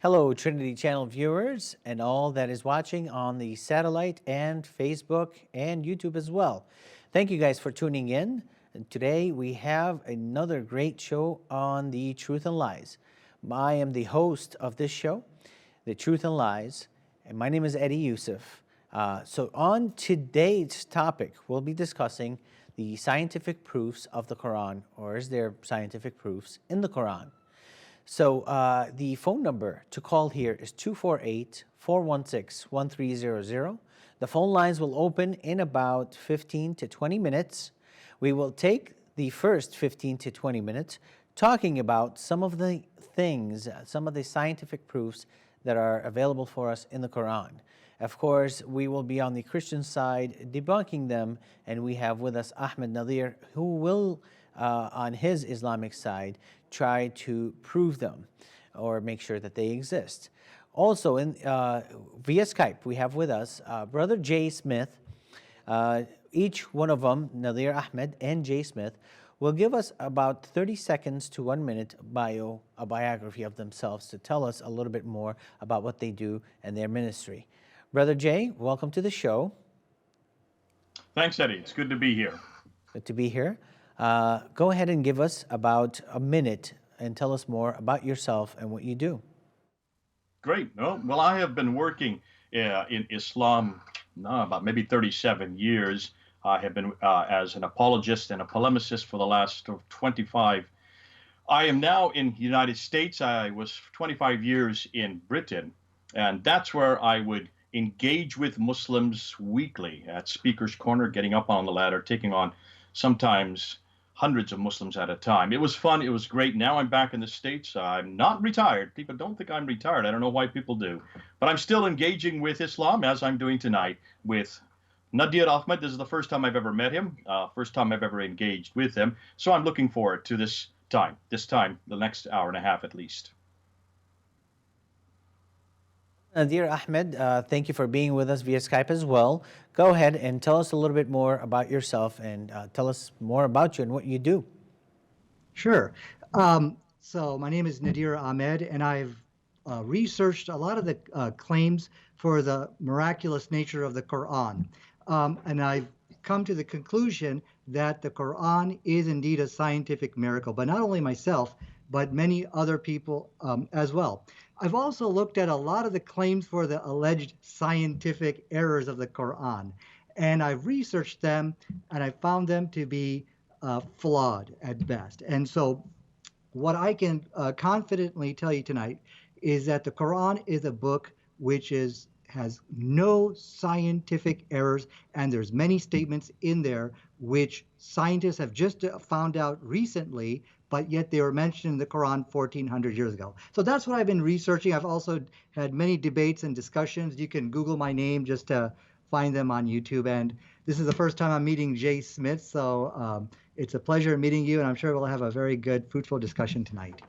Hello, Trinity Channel viewers, and all that is watching on the satellite and Facebook and YouTube as well. Thank you guys for tuning in. And today we have another great show on the Truth and Lies. I am the host of this show, The Truth and Lies, and my name is Eddie Youssef. So on today's topic, we'll be discussing the scientific proofs of the Quran, or is there scientific proofs in the Quran? So the phone number to call here is 248-416-1300. The phone lines will open in about 15 to 20 minutes. We will take the first 15 to 20 minutes talking about some of the things, some of the scientific proofs that are available for us in the Quran. Of course, we will be on the Christian side debunking them, and we have with us Ahmed Nadir, who will, on his Islamic side, try to prove them or make sure that they exist. Also, via Skype, we have with us Brother Jay Smith. Each one of them, Nadir Ahmed and Jay Smith, will give us about 30 seconds to 1 minute a biography of themselves to tell us a little bit more about what they do and their ministry. Brother Jay, welcome to the show. Thanks, Eddie. It's good to be here. Good to be here. Go ahead and give us about a minute and tell us more about yourself and what you do. Great. Well, I have been working in Islam about maybe 37 years. I have been as an apologist and a polemicist for the last 25. I am now in the United States. I was 25 years in Britain, and that's where I would engage with Muslims weekly at Speaker's Corner, getting up on the ladder, taking on sometimes hundreds of Muslims at a time. It was fun. It was great. Now I'm back in the States. I'm not retired. People don't think I'm retired. I don't know why people do. But I'm still engaging with Islam, as I'm doing tonight with Nadir Ahmed. This is the first time I've ever met him, first time I've ever engaged with him. So I'm looking forward to this time, the next hour and a half at least. Nadir Ahmed, thank you for being with us via Skype as well. Go ahead and tell us a little bit more about yourself and tell us more about you and what you do. Sure. So my name is Nadir Ahmed, and I've researched a lot of the claims for the miraculous nature of the Quran. And I've come to the conclusion that the Quran is indeed a scientific miracle, but not only myself, but many other people as well. I've also looked at a lot of the claims for the alleged scientific errors of the Quran, and I've researched them, and I found them to be flawed at best. And so what I can confidently tell you tonight is that the Quran is a book which has no scientific errors, and there's many statements in there which scientists have just found out recently, but yet they were mentioned in the Quran 1,400 years ago. So that's what I've been researching. I've also had many debates and discussions. You can Google my name just to find them on YouTube. And this is the first time I'm meeting Jay Smith, so it's a pleasure meeting you, and I'm sure we'll have a very good, fruitful discussion tonight.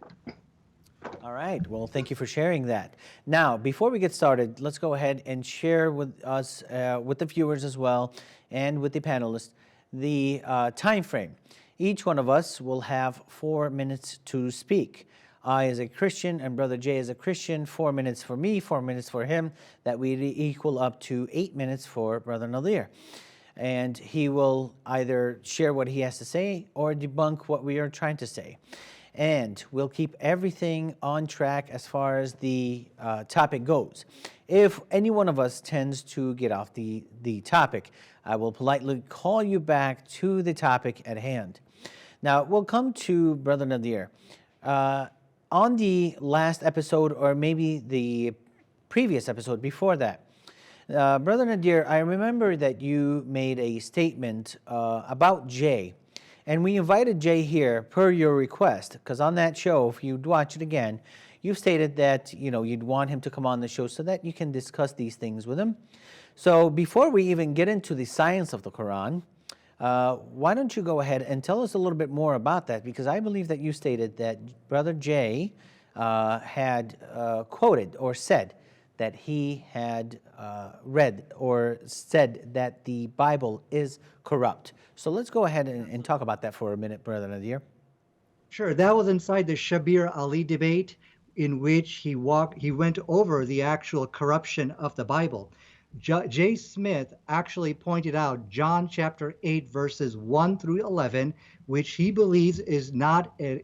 All right. Well, thank you for sharing that. Now, before we get started, let's go ahead and share with us, with the viewers as well, and with the panelists, the time frame. Each one of us will have 4 minutes to speak. I, as a Christian, and Brother Jay, as a Christian, 4 minutes for me, 4 minutes for him. That would equal up to 8 minutes for Brother Nadir. And he will either share what he has to say or debunk what we are trying to say. And we'll keep everything on track as far as the topic goes. If any one of us tends to get off the topic, I will politely call you back to the topic at hand. Now, we'll come to Brother Nadir. On the last episode, or maybe the previous episode before that, Brother Nadir, I remember that you made a statement about Jay. And we invited Jay here per your request, because on that show, if you'd watch it again, you stated that you'd want him to come on the show so that you can discuss these things with him. So before we even get into the science of the Quran, why don't you go ahead and tell us a little bit more about that? Because I believe that you stated that Brother Jay had quoted or said that he had read or said that the Bible is corrupt. So let's go ahead and talk about that for a minute, Brother Nadir. Sure. That was inside the Shabir Ali debate. in which he went over the actual corruption of the Bible. J. Smith actually pointed out John chapter 8, verses 1 through 11, which he believes is not an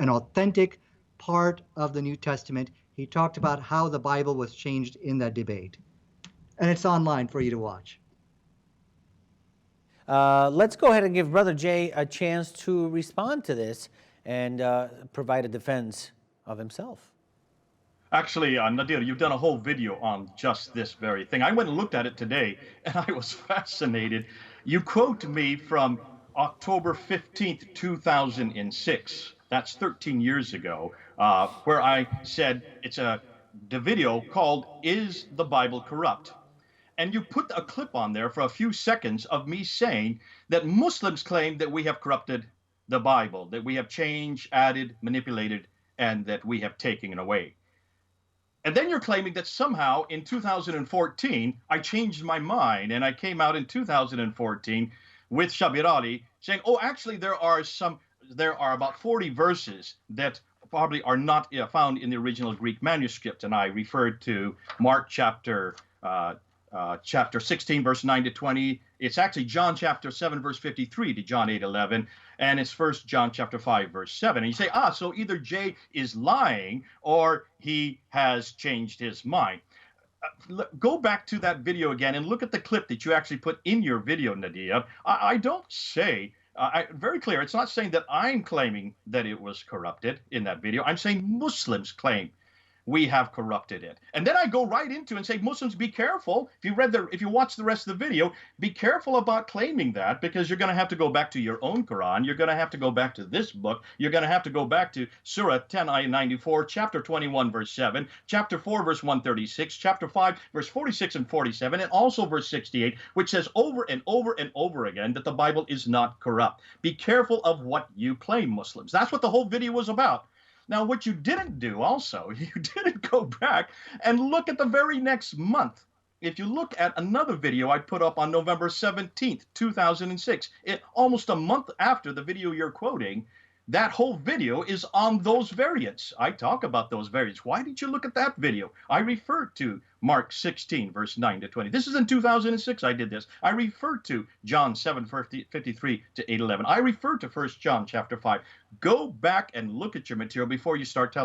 authentic part of the New Testament. He talked about how the Bible was changed in that debate. And it's online for you to watch. Let's go ahead and give Brother Jay a chance to respond to this and provide a defense of himself. Actually, Nadir, you've done a whole video on just this very thing. I went and looked at it today, and I was fascinated. You quote me from October 15th, 2006. That's 13 years ago, where I said the video called "Is the Bible Corrupt?" And you put a clip on there for a few seconds of me saying that Muslims claim that we have corrupted the Bible, that we have changed, added, manipulated, and that we have taken it away. And then you're claiming that somehow in 2014, I changed my mind and I came out in 2014 with Shabir Ali saying, oh, actually, there are about 40 verses that probably are not found in the original Greek manuscript. And I referred to Mark chapter 16, verse 9 to 20. It's actually John chapter 7, verse 53 to John 8, 11. And it's 1 John chapter 5, verse 7. And you say, so either Jay is lying or he has changed his mind. Go back to that video again and look at the clip that you actually put in your video, Nadia. I don't say, very clear, it's not saying that I'm claiming that it was corrupted in that video. I'm saying Muslims claim we have corrupted it. And then I go right into and say, Muslims, be careful. If you watch the rest of the video, be careful about claiming that, because you're going to have to go back to your own Quran. You're going to have to go back to this book. You're going to have to go back to Surah 10, ayah 94, chapter 21, verse 7, chapter 4, verse 136, chapter 5, verse 46 and 47, and also verse 68, which says over and over and over again that the Bible is not corrupt. Be careful of what you claim, Muslims. That's what the whole video was about. Now, what you didn't do also, you didn't go back and look at the very next month. If you look at another video I put up on November 17th, 2006, almost a month after the video you're quoting, that whole video is on those variants. I talk about those variants. Why did you look at that video? I referred to Mark 16, verse 9 to 20. This is in 2006 I did this. I referred to John 7, 53 to 8:11. I referred to 1 John chapter 5. Go back and look at your material before you start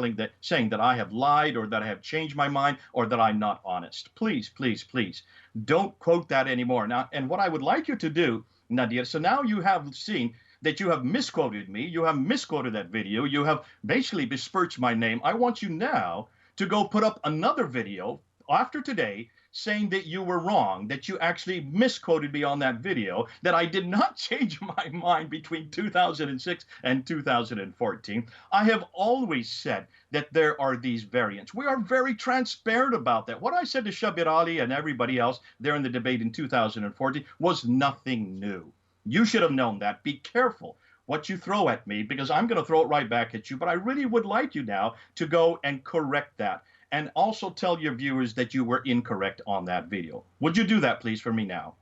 saying that I have lied or that I have changed my mind or that I'm not honest. Please, please, please, don't quote that anymore. Now, and what I would like you to do, Nadia, so now you have seen that you have misquoted me, you have misquoted that video, you have basically besmirched my name. I want you now to go put up another video after today saying that you were wrong, that you actually misquoted me on that video, that I did not change my mind between 2006 and 2014. I have always said that there are these variants. We are very transparent about that. What I said to Shabir Ali and everybody else there in the debate in 2014 was nothing new. You should have known that. Be careful what you throw at me, because I'm going to throw it right back at you. But I really would like you now to go and correct that, and also tell your viewers that you were incorrect on that video. Would you do that, please, for me now?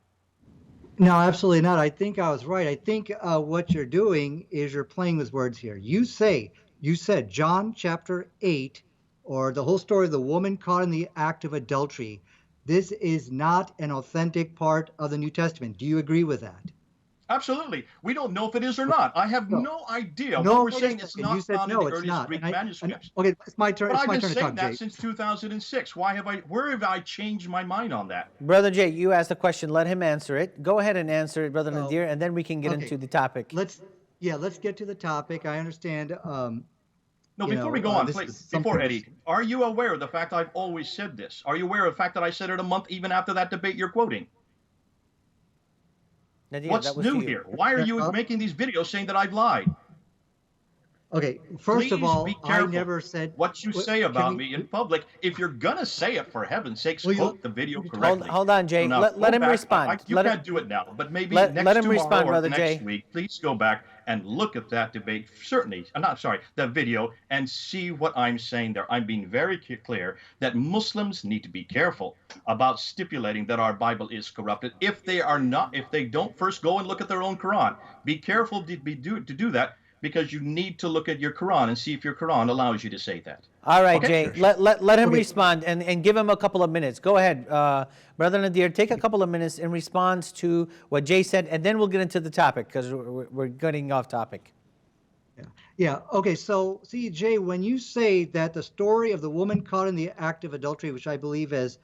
No, absolutely not. I think I was right. I think what you're doing is you're playing with words here. You said John chapter 8, or the whole story of the woman caught in the act of adultery. This is not an authentic part of the New Testament. Do you agree with that? Absolutely. We don't know if it is or not. I have no idea. No, What we're saying it's not found in the earliest Greek manuscripts. Okay, it's my turn. But It's my I've turn been to saying talk, that Jay. since 2006. Where have I changed my mind on that? Brother Jay, you asked a question. Let him answer it. Go ahead and answer it, Brother Nadir, and then we can get into the topic. Let's get to the topic. I understand. No, before we go on, please, before Eddie, something. are you aware of the fact I've always said this? Are you aware of the fact that I said it a month even after that debate you're quoting? Nadir, What's that was new to you. here? Why are you making these videos saying that I've lied? Okay, first of Please all, be I careful never said what you say about me in public. If you're gonna say it, for heaven's sakes, quote the video correctly. Hold on, Jay. So now Let go him back. respond. You can't do it now, but maybe let next him tomorrow respond, or Brother next Jay. week, please go back and look at that debate. Certainly, I'm not sorry, that video, and see what I'm saying there. I'm being very clear that Muslims need to be careful about stipulating that our Bible is corrupted. If they don't first go and look at their own Quran, be careful to do that. because you need to look at your Quran and see if your Quran allows you to say that. All right, Okay? Jay, let him Okay. respond and give him a couple of minutes. Go ahead, Brother Nadir, take a couple of minutes in response to what Jay said, and then we'll get into the topic because we're getting off topic. Yeah. Okay. So, see, Jay, when you say that the story of the woman caught in the act of adultery, which I believe is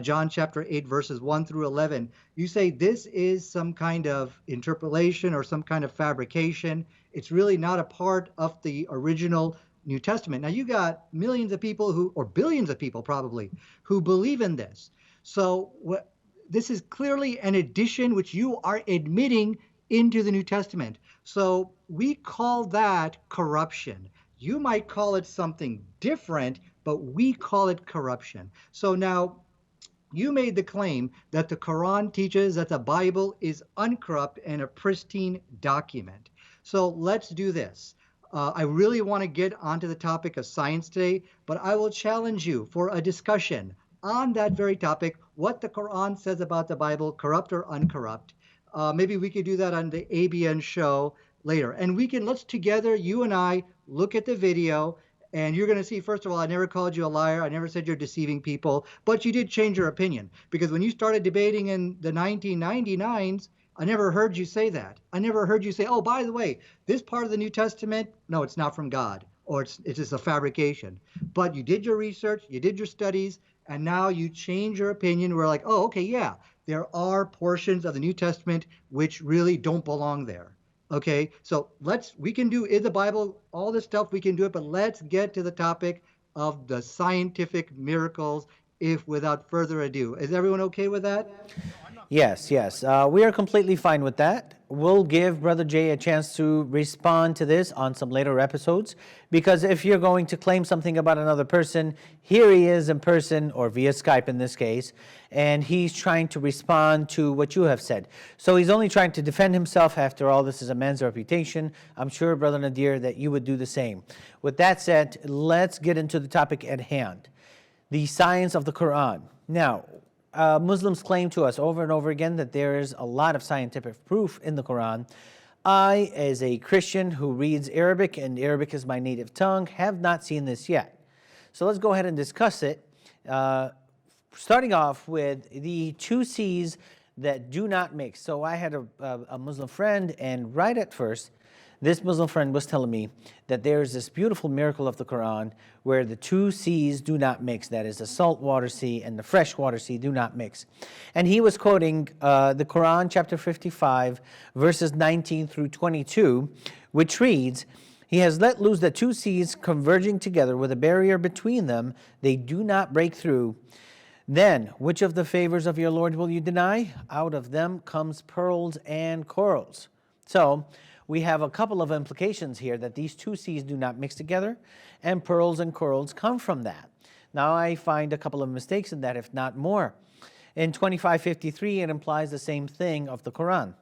John chapter 8, verses 1 through 11, you say this is some kind of interpolation or some kind of fabrication. It's really not a part of the original New Testament. Now, you got millions of people who, or billions of people probably, who believe in this. So, this is clearly an addition which you are admitting into the New Testament. So we call that corruption. You might call it something different, but we call it corruption. So now you made the claim that the Quran teaches that the Bible is uncorrupt and a pristine document. So let's do this. I really want to get onto the topic of science today, but I will challenge you for a discussion on that very topic, what the Quran says about the Bible, corrupt or uncorrupt. Maybe we could do that on the ABN show later. And let's together, you and I, look at the video, and you're going to see, first of all, I never called you a liar. I never said you're deceiving people, but you did change your opinion. Because when you started debating in the 1999s, I never heard you say that. I never heard you say, oh, by the way, this part of the New Testament, no, it's not from God, or it's just a fabrication. But you did your research, you did your studies, and now you change your opinion. We're like, oh, okay, yeah. There are portions of the New Testament which really don't belong there. Okay, so we can do in the Bible, all this stuff, we can do it, but let's get to the topic of the scientific miracles, if without further ado. Is everyone okay with that? Yes, yes. We are completely fine with that. We'll give Brother Jay a chance to respond to this on some later episodes, because if you're going to claim something about another person, here he is in person, or via Skype in this case, and he's trying to respond to what you have said. So he's only trying to defend himself. After all, this is a man's reputation. I'm sure, Brother Nadir, that you would do the same. With that said, let's get into the topic at hand, the science of the Quran. Now, Muslims claim to us over and over again that there is a lot of scientific proof in the Quran. I, as a Christian who reads Arabic, and Arabic is my native tongue, have not seen this yet. So let's go ahead and discuss it, starting off with the two C's that do not mix. So I had a Muslim friend, and right at first, this Muslim friend was telling me that there's this beautiful miracle of the Quran where the two seas do not mix. That is, the saltwater sea and the freshwater sea do not mix. And he was quoting the Quran, chapter 55, verses 19 through 22, which reads, "He has let loose the two seas converging together with a barrier between them. They do not break through. Then, which of the favors of your Lord will you deny? Out of them comes pearls and corals." So, we have a couple of implications here that these two seas do not mix together, and pearls and corals come from that. Now I find a couple of mistakes in that, if not more. In 2553, it implies the same thing of the Quran.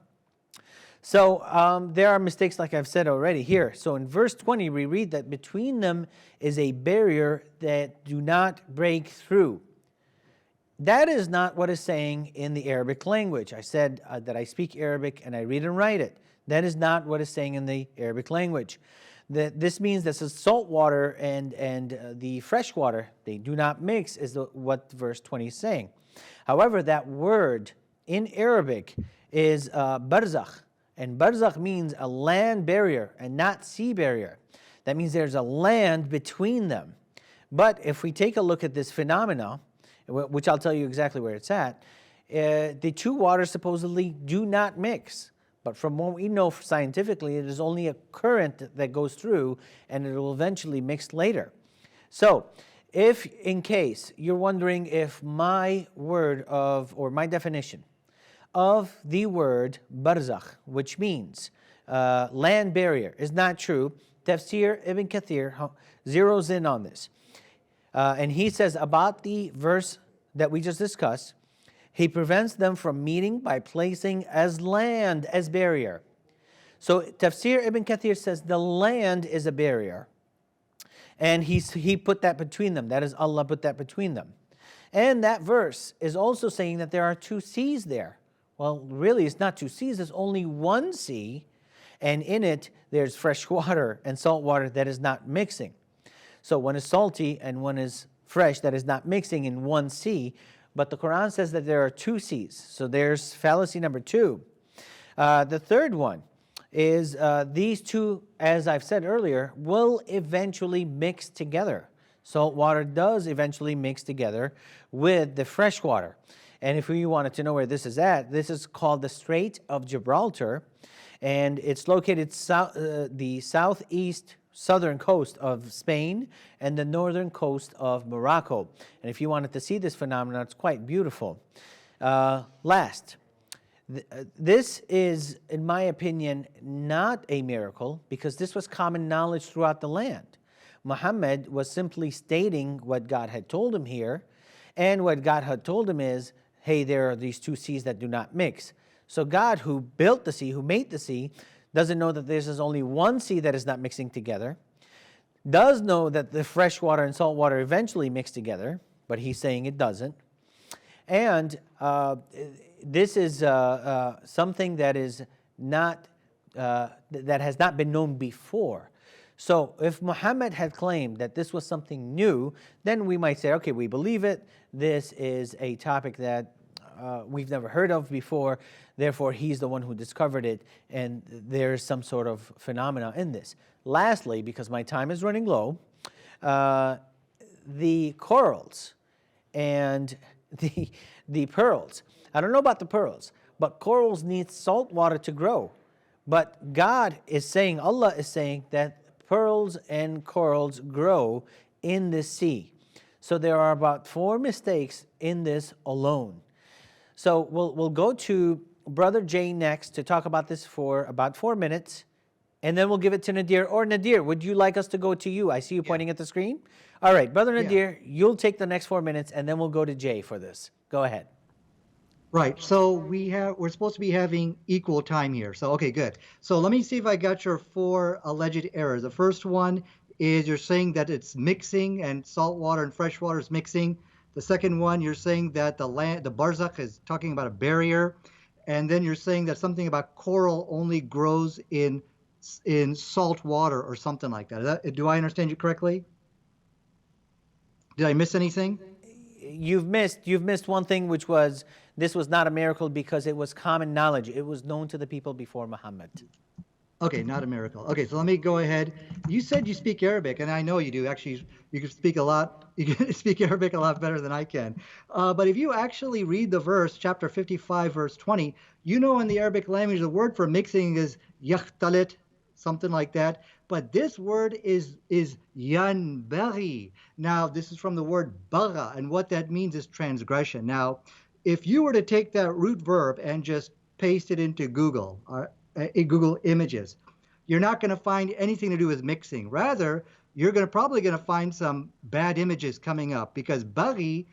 So there are mistakes, like I've said already here. So in verse 20, we read that between them is a barrier that do not break through. That is not what is saying in the Arabic language. I said that I speak Arabic and I read and write it. That is not what is saying in the Arabic language. This means that the salt water and the fresh water, they do not mix, is what verse 20 is saying. However, that word in Arabic is barzakh, and barzakh means a land barrier and not sea barrier. That means there's a land between them. But if we take a look at this phenomena, which I'll tell you exactly where it's at, the two waters supposedly do not mix. But from what we know scientifically, it is only a current that goes through, and it will eventually mix later. So, if in case you're wondering if my word or my definition of the word barzakh, which means land barrier, is not true, Tafsir Ibn Kathir zeroes in on this. And he says about the verse that we just discussed, he prevents them from meeting by placing as land as barrier. So Tafsir Ibn Kathir says the land is a barrier. And he put that between them. That is, Allah put that between them. And that verse is also saying that there are two seas there. Well, really, it's not two seas. There's only one sea. and in it there's fresh water and salt water that is not mixing. So one is salty and one is fresh, that is not mixing in one sea. But the Quran says that there are two seas. So there's fallacy number two. The third one is these two, as I've said earlier, will eventually mix together. Salt water does eventually mix together with the fresh water. And if you wanted to know where this is at, this is called the Strait of Gibraltar, and it's located the southeast southern coast of Spain and the northern coast of Morocco. And if you wanted to see this phenomenon, it's quite beautiful. Last, this is, in my opinion, not a miracle, because this was common knowledge throughout the land. Muhammad was simply stating what God had told him here, and what God had told him is, hey, there are these two seas that do not mix. So God, who built the sea, who made the sea, doesn't know that there's only one sea that is not mixing together, does know that the fresh water and salt water eventually mix together, but he's saying it doesn't. And this is something that is not that has not been known before. So if Muhammad had claimed that this was something new, then we might say, okay, we believe it. This is a topic that we've never heard of before. Therefore, he's the one who discovered it, and there's some sort of phenomena in this. Lastly, because my time is running low, the corals and the pearls. I don't know about the pearls, but corals need salt water to grow. But God is saying, Allah is saying that pearls and corals grow in the sea. So there are about 4 mistakes in this alone. So we'll go to Brother Jay next to talk about this for about 4 minutes, and then we'll give it to Nadir. Or Nadir, would you like us to go to you? I see you pointing at the screen. All right, Brother Nadir, you'll take the next 4 minutes, and then we'll go to Jay for this. Go ahead. Right. So we're supposed to be having equal time here. So okay, good. So let me see if I got your 4 alleged errors. The first one is you're saying that it's mixing and salt water and fresh water is mixing. The second one, you're saying that the barzakh is talking about a barrier, and then you're saying that something about coral only grows in salt water or something like that. Do I understand you correctly? Did I miss anything? You've missed one thing, which was this was not a miracle because it was common knowledge. It was known to the people before Muhammad. Okay, not a miracle. Okay, so let me go ahead. You said you speak Arabic, and I know you do. Actually, you can speak a lot. You can speak Arabic a lot better than I can. But if you actually read the verse, chapter 55, verse 20, you know in the Arabic language the word for mixing is yakhtalit, something like that. But this word is yanbaghi. Now, this is from the word bagha, and what that means is transgression. Now, if you were to take that root verb and just paste it into Google, Google Images, you're not going to find anything to do with mixing. Rather, you're probably going to find some bad images coming up, because baghi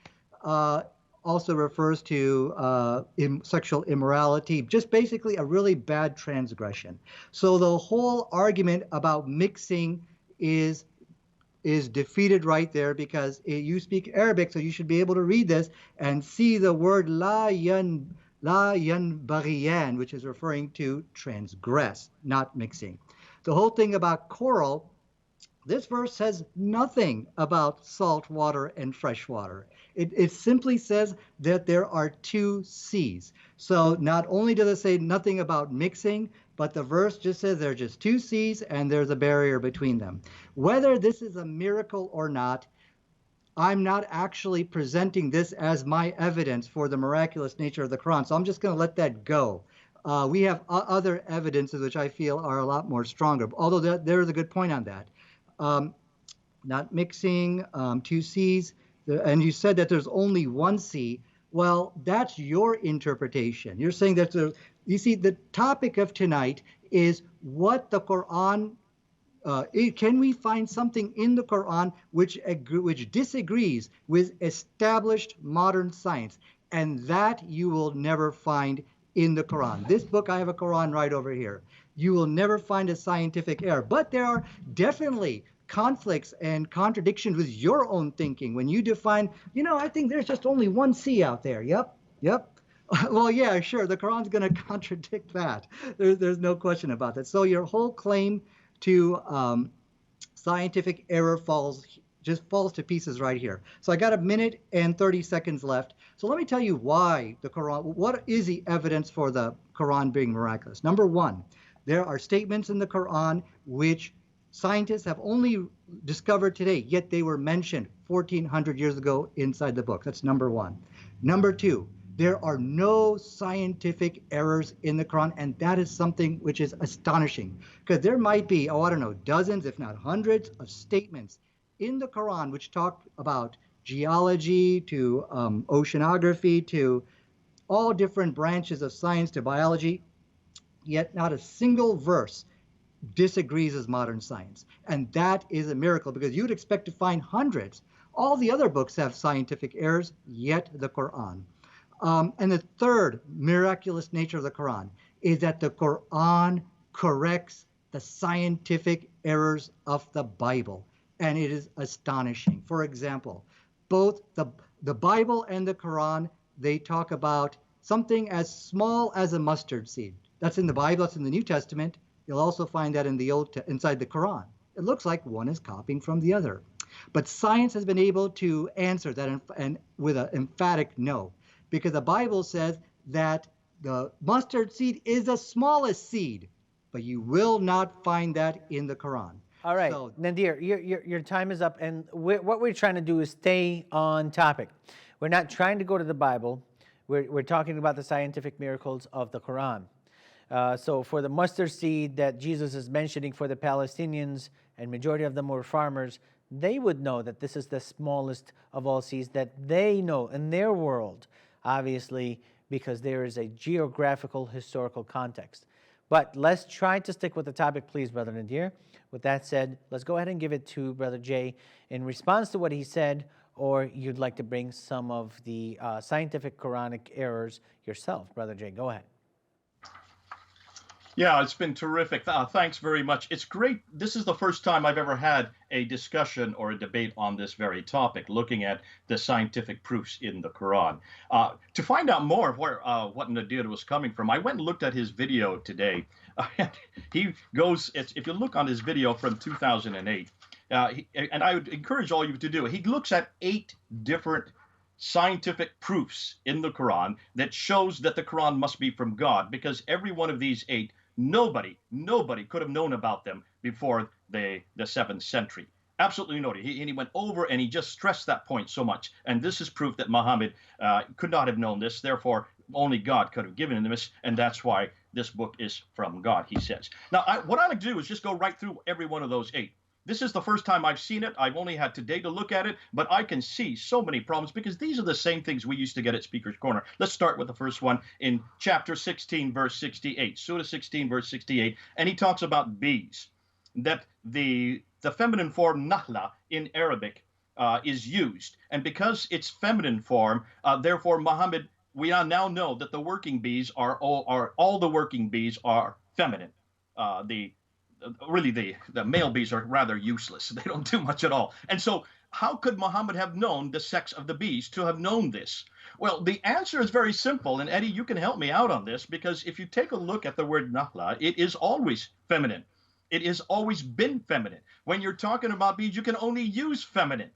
also refers to sexual immorality, just basically a really bad transgression. So the whole argument about mixing is defeated right there, because you speak Arabic, so you should be able to read this and see the word la yanbaghiyan, which is referring to transgress, not mixing. The whole thing about coral, this verse says nothing about salt water and fresh water. It simply says that there are 2 seas. So not only does it say nothing about mixing, but the verse just says there are just 2 seas and there's a barrier between them. Whether this is a miracle or not, I'm not actually presenting this as my evidence for the miraculous nature of the Quran. So I'm just going to let that go. We have other evidences which I feel are a lot more stronger, although there is a good point on that. Not mixing, 2 seas, and you said that there's only 1 sea. Well, that's your interpretation. You're saying that you see, the topic of tonight is what the Quran, can we find something in the Quran which disagrees with established modern science? And that you will never find in the Quran. This book, I have a Quran right over here. You will never find a scientific error, but there are definitely conflicts and contradictions with your own thinking when you define, I think there's just only 1 sea out there. Yep. Well, yeah, sure. The Quran's going to contradict that. There's no question about that. So your whole claim to scientific error falls to pieces right here. So I got a minute and 30 seconds left. So let me tell you why the Quran, what is the evidence for the Quran being miraculous? Number one, there are statements in the Quran which scientists have only discovered today, yet they were mentioned 1400 years ago inside the book. That's number one. Number two, there are no scientific errors in the Quran, and that is something which is astonishing, because there might be, oh, I don't know, dozens, if not hundreds, of statements in the Quran which talk about geology to oceanography to all different branches of science to biology, yet not a single verse disagrees with modern science. And that is a miracle, because you'd expect to find hundreds. All the other books have scientific errors, yet the Quran. And the third miraculous nature of the Quran is that the Quran corrects the scientific errors of the Bible. And it is astonishing. For example, both the Bible and the Quran, they talk about something as small as a mustard seed. That's in the Bible, that's in the New Testament. You'll also find that in inside the Quran. It looks like one is copying from the other. But science has been able to answer that and with an emphatic no, because the Bible says that the mustard seed is the smallest seed, but you will not find that in the Quran. All right, So, Nadir, your time is up, and what we're trying to do is stay on topic. We're not trying to go to the Bible. We're talking about the scientific miracles of the Quran. So for the mustard seed that Jesus is mentioning for the Palestinians, and majority of them were farmers, they would know that this is the smallest of all seeds that they know in their world, obviously, because there is a geographical, historical context. But let's try to stick with the topic, please, Brother Nadir. With that said, let's go ahead and give it to Brother Jay in response to what he said, or you'd like to bring some of the scientific Quranic errors yourself. Brother Jay, go ahead. Yeah, it's been terrific. Thanks very much. It's great. This is the first time I've ever had a discussion or a debate on this very topic, looking at the scientific proofs in the Quran. To find out more of what Nadir was coming from, I went and looked at his video today. He goes, if you look on his video from 2008, and I would encourage all of you to do it, he looks at 8 different scientific proofs in the Quran that shows that the Quran must be from God, because every one of these 8, nobody could have known about them before the 7th century. Absolutely nobody. He went over and he just stressed that point so much. And this is proof that Muhammad could not have known this. Therefore, only God could have given him this. And that's why this book is from God, he says. Now, what I like to do is just go right through every one of those 8. This is the first time I've seen it. I've only had today to look at it, but I can see so many problems because these are the same things we used to get at Speaker's Corner. Let's start with the first one in chapter 16, verse 68, Surah 16, verse 68, and he talks about bees, that the feminine form nahla in Arabic is used, and because it's feminine form, therefore Muhammad, we now know that the working bees are all the working bees are feminine. Really, the male bees are rather useless. They don't do much at all. And so how could Muhammad have known the sex of the bees to have known this? Well, the answer is very simple. And Eddie, you can help me out on this, because if you take a look at the word nahla, it is always feminine. It has always been feminine. When you're talking about bees, you can only use feminine.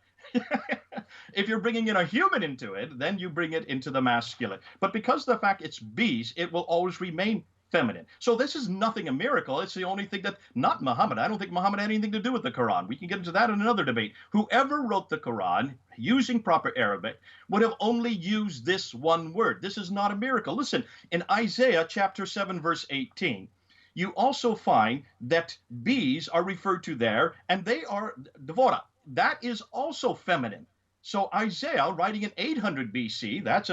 If you're bringing in a human into it, then you bring it into the masculine. But because of the fact it's bees, it will always remain feminine. So this is nothing a miracle. It's the only thing that, not Muhammad. I don't think Muhammad had anything to do with the Quran. We can get into that in another debate. Whoever wrote the Quran using proper Arabic would have only used this one word. This is not a miracle. Listen, in Isaiah chapter 7, verse 18, you also find that bees are referred to there, and they are devora. That is also feminine. So Isaiah, writing in 800 BC, that's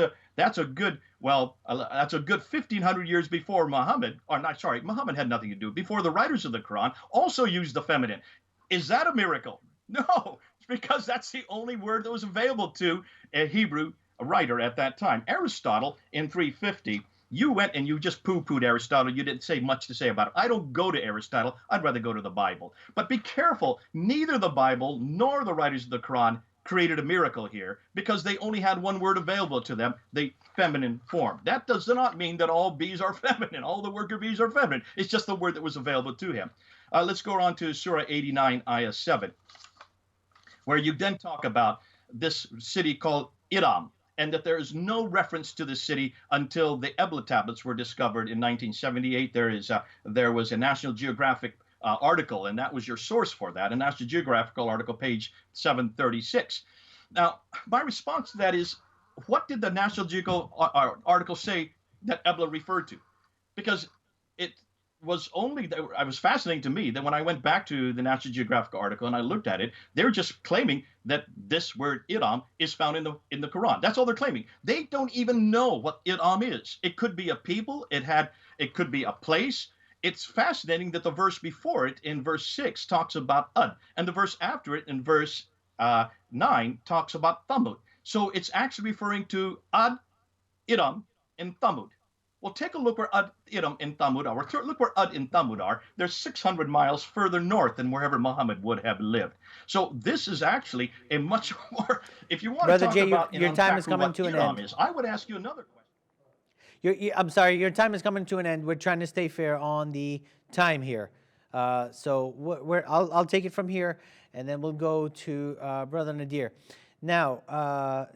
a good 1,500 years before Muhammad, or not, sorry, Muhammad had nothing to do, before the writers of the Quran also used the feminine. Is that a miracle? No, it's because that's the only word that was available to a Hebrew writer at that time. Aristotle in 350, you went and you just poo-pooed Aristotle. You didn't say much to say about it. I don't go to Aristotle. I'd rather go to the Bible. But be careful, neither the Bible nor the writers of the Quran created a miracle here because they only had one word available to them, the feminine form. That does not mean that all bees are feminine, all the worker bees are feminine. It's just the word that was available to him. Let's go on to Surah 89, Ayah 7, where you then talk about this city called Iram, and that there is no reference to the city until the Ebla tablets were discovered in 1978. There was a National Geographic article, and that was your source for that, a National Geographic article, page 736. Now, my response to that is, what did the National Geographic article say that Ebla referred to? Because it was only that it was fascinating to me that when I went back to the National Geographic article and I looked at it, they were just claiming that this word Iram is found in the Quran. That's all they're claiming. They don't even know what Iram is. It could be a people. It could be a place. It's fascinating that the verse before it, in verse 6, talks about Ad, and the verse after it, in verse 9, talks about Thamud. So it's actually referring to Ad, Iram, and Thamud. Well, take a look where Ad, Iram, and Thamud are. Look where Ad and Thamud are. They're 600 miles further north than wherever Muhammad would have lived. So this is actually a much more, if you want Brother to talk Jay, about your time is coming to an end. I would ask you another question. I'm sorry, your time is coming to an end. We're trying to stay fair on the time here. So I'll take it from here, and then we'll go to Brother Nadir. Now,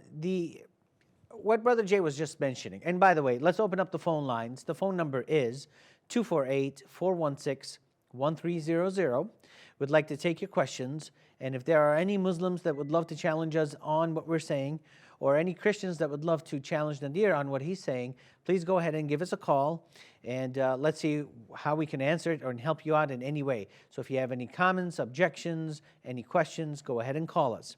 what Brother Jay was just mentioning, and by the way, let's open up the phone lines. The phone number is 248-416-1300. We'd like to take your questions, and if there are any Muslims that would love to challenge us on what we're saying, or any Christians that would love to challenge Nadir on what he's saying, please go ahead and give us a call, and let's see how we can answer it or help you out in any way. So if you have any comments, objections, any questions, go ahead and call us.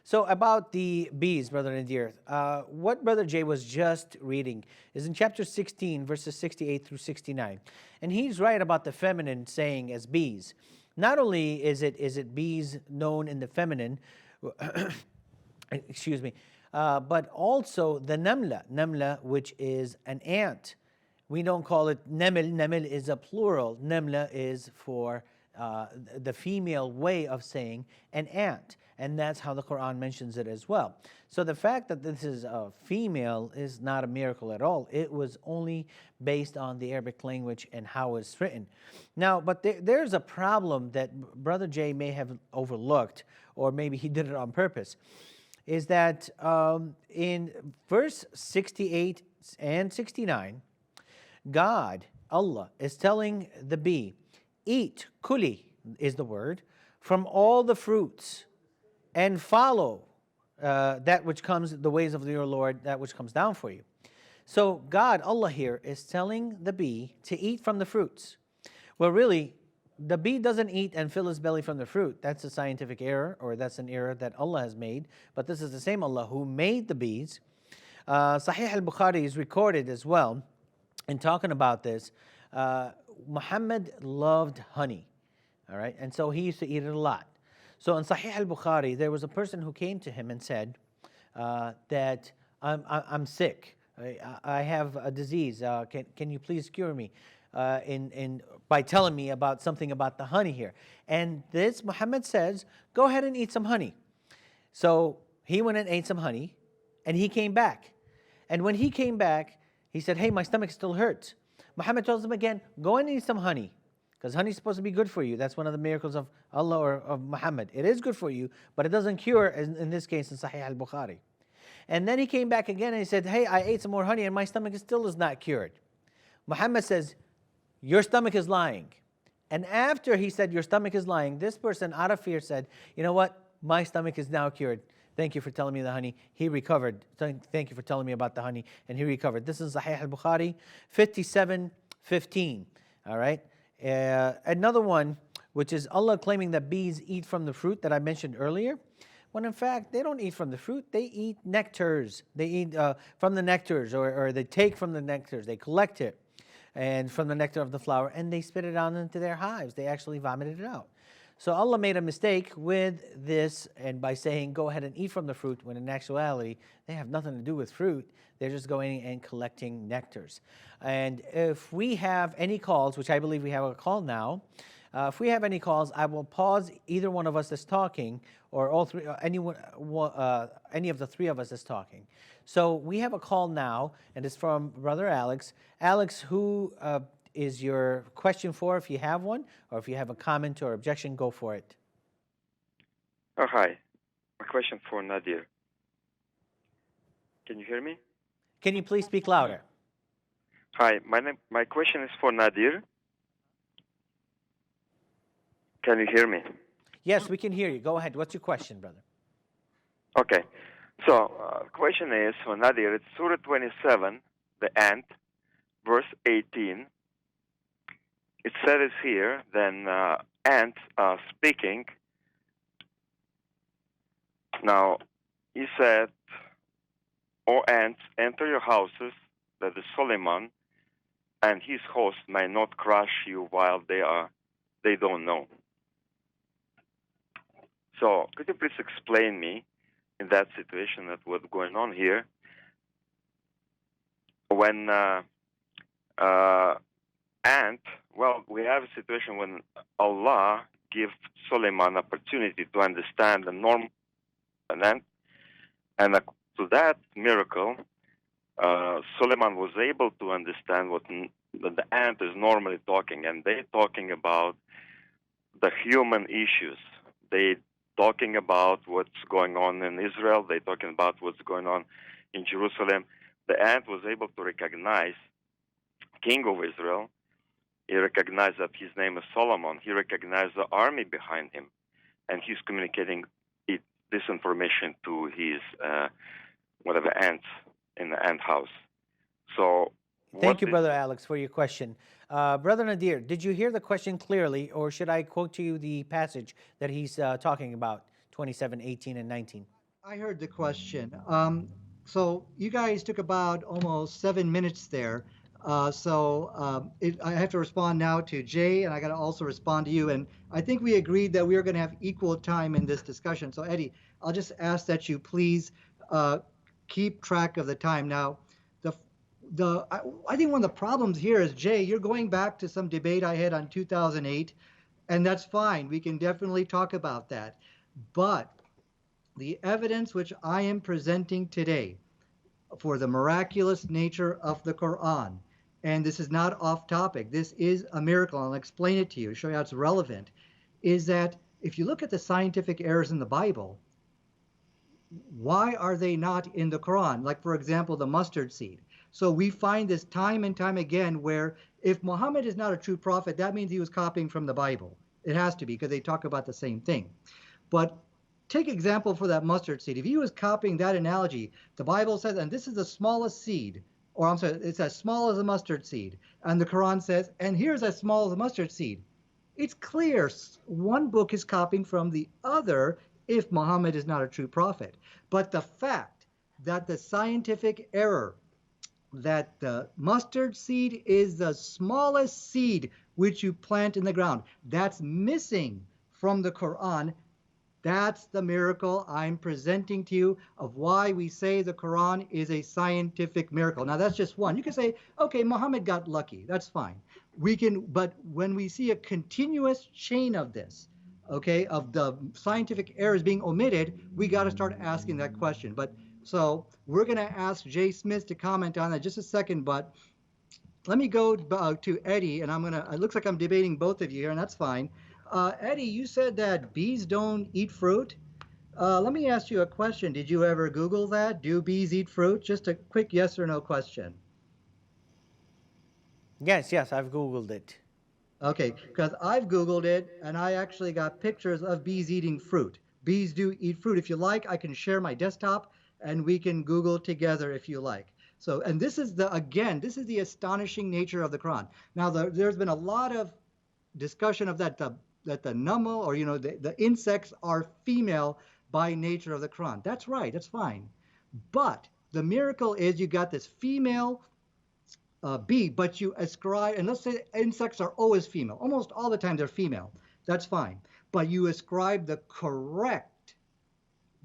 So about the bees, Brother Nadir, what Brother Jay was just reading is in chapter 16, verses 68 through 69. And he's right about the feminine saying as bees. Not only is it bees known in the feminine, excuse me, but also the namla, which is an ant. We don't call it namil. Namil is a plural. Namla is for the female way of saying an ant. And that's how the Quran mentions it as well. So the fact that this is a female is not a miracle at all. It was only based on the Arabic language and how it's written. Now, but there's a problem that Brother Jay may have overlooked, or maybe he did it on purpose, is that in verse 68 and 69, God, Allah, is telling the bee, eat, kuli is the word, from all the fruits, and follow that which comes, the ways of your Lord, that which comes down for you. So God, Allah here, is telling the bee to eat from the fruits. Well, really, the bee doesn't eat and fill his belly from the fruit. That's a scientific error, or that's an error that Allah has made. But this is the same Allah who made the bees. Sahih al-Bukhari is recorded as well in talking about this. Muhammad loved honey, all right? And so he used to eat it a lot. So in Sahih al-Bukhari, there was a person who came to him and said that I'm sick. I have a disease. Can you please cure me by telling me about something about the honey here? And this Muhammad says, go ahead and eat some honey. So he went and ate some honey, and he came back. And when he came back, he said, hey, my stomach still hurts. Muhammad tells him again, go and eat some honey, because honey is supposed to be good for you. That's one of the miracles of Allah or of Muhammad. It is good for you, but it doesn't cure, in this case, in Sahih al-Bukhari. And then he came back again and he said, hey, I ate some more honey and my stomach still is not cured. Muhammad says, your stomach is lying. And after he said, your stomach is lying, this person out of fear said, you know what? My stomach is now cured. Thank you for telling me the honey. He recovered. Thank you for telling me about the honey. And he recovered. This is Sahih al-Bukhari, 57:15. All right. Another one, which is Allah claiming that bees eat from the fruit that I mentioned earlier, when in fact they don't eat from the fruit, they eat nectars. They eat from the nectars, or they take from the nectars, they collect it, and from the nectar of the flower, and they spit it out into their hives. They actually vomited it out. So Allah made a mistake with this, and by saying go ahead and eat from the fruit, when in actuality they have nothing to do with fruit. They're just going and collecting nectars. And if we have any calls, which I believe we have a call now, If we have any calls, I will pause either one of us that's talking, or all three, any of the three of us that's talking. So we have a call now, and it's from Brother Alex. Alex, who is your question for, if you have one, or if you have a comment or objection, go for it. Oh, hi. A question for Nadir. Can you hear me? Can you please speak louder? Hi, my question is for Nadir. Can you hear me? Yes, we can hear you. Go ahead. What's your question, brother? Okay. So, question is for Nadir. It's Surah 27, the Ant, verse 18. It says here, then ants are speaking. Now, he said, "O ants, enter your houses, that is Solomon, and his host may not crush you while they don't know." So, could you please explain me in that situation that what's going on here when we have a situation when Allah gives Solomon opportunity to understand the norm, and to that miracle, Solomon was able to understand what the ant is normally talking, and they're talking about the human issues. They talking about what's going on in Israel. They're talking about what's going on in Jerusalem. The ant was able to recognize King of Israel. He recognized that his name is Solomon. He recognized the army behind him, and he's communicating this information to his ants in the ant house. So, thank you, Brother Alex, for your question. Brother Nadir, did you hear the question clearly, or should I quote to you the passage that he's talking about, 27, 18, and 19? I heard the question. So you guys took about almost 7 minutes there. I have to respond now to Jay, and I got to also respond to you. And I think we agreed that we are going to have equal time in this discussion. So Eddie, I'll just ask that you please keep track of the time. Now, I think one of the problems here is, Jay, you're going back to some debate I had on 2008, and that's fine. We can definitely talk about that. But the evidence which I am presenting today for the miraculous nature of the Quran, and this is not off topic, this is a miracle, I'll explain it to you, show you how it's relevant, is that if you look at the scientific errors in the Bible, why are they not in the Quran? Like, for example, the mustard seed. So we find this time and time again where if Muhammad is not a true prophet, that means he was copying from the Bible. It has to be, because they talk about the same thing. But take example for that mustard seed. If he was copying that analogy, the Bible says, and this is the smallest seed, or I'm sorry, it's as small as a mustard seed. And the Quran says, and here's as small as a mustard seed. It's clear one book is copying from the other if Muhammad is not a true prophet. But the fact that the scientific error that the mustard seed is the smallest seed which you plant in the ground, that's missing from the Quran. That's the miracle I'm presenting to you of why we say the Quran is a scientific miracle. Now, that's just one. You can say, okay, Muhammad got lucky. That's fine. But when we see a continuous chain of this, okay, of the scientific errors being omitted, we got to start asking that question. But so we're going to ask Jay Smith to comment on that just a second, but let me go to Eddie, and it looks like I'm debating both of you here, and that's fine. Eddie, you said that bees don't eat fruit. Let me ask you a question. Did you ever Google that? Do bees eat fruit? Just a quick yes or no question. Yes, I've Googled it. Okay, because I've Googled it, and I actually got pictures of bees eating fruit. Bees do eat fruit. If you like, I can share my desktop, and we can Google together if you like. So, and this is the astonishing nature of the Quran. Now, there's been a lot of discussion of that the namal, or the insects are female by nature of the Quran. That's right, that's fine. But the miracle is you got this female bee, but you ascribe, and let's say insects are always female. Almost all the time they're female. That's fine. But you ascribe the correct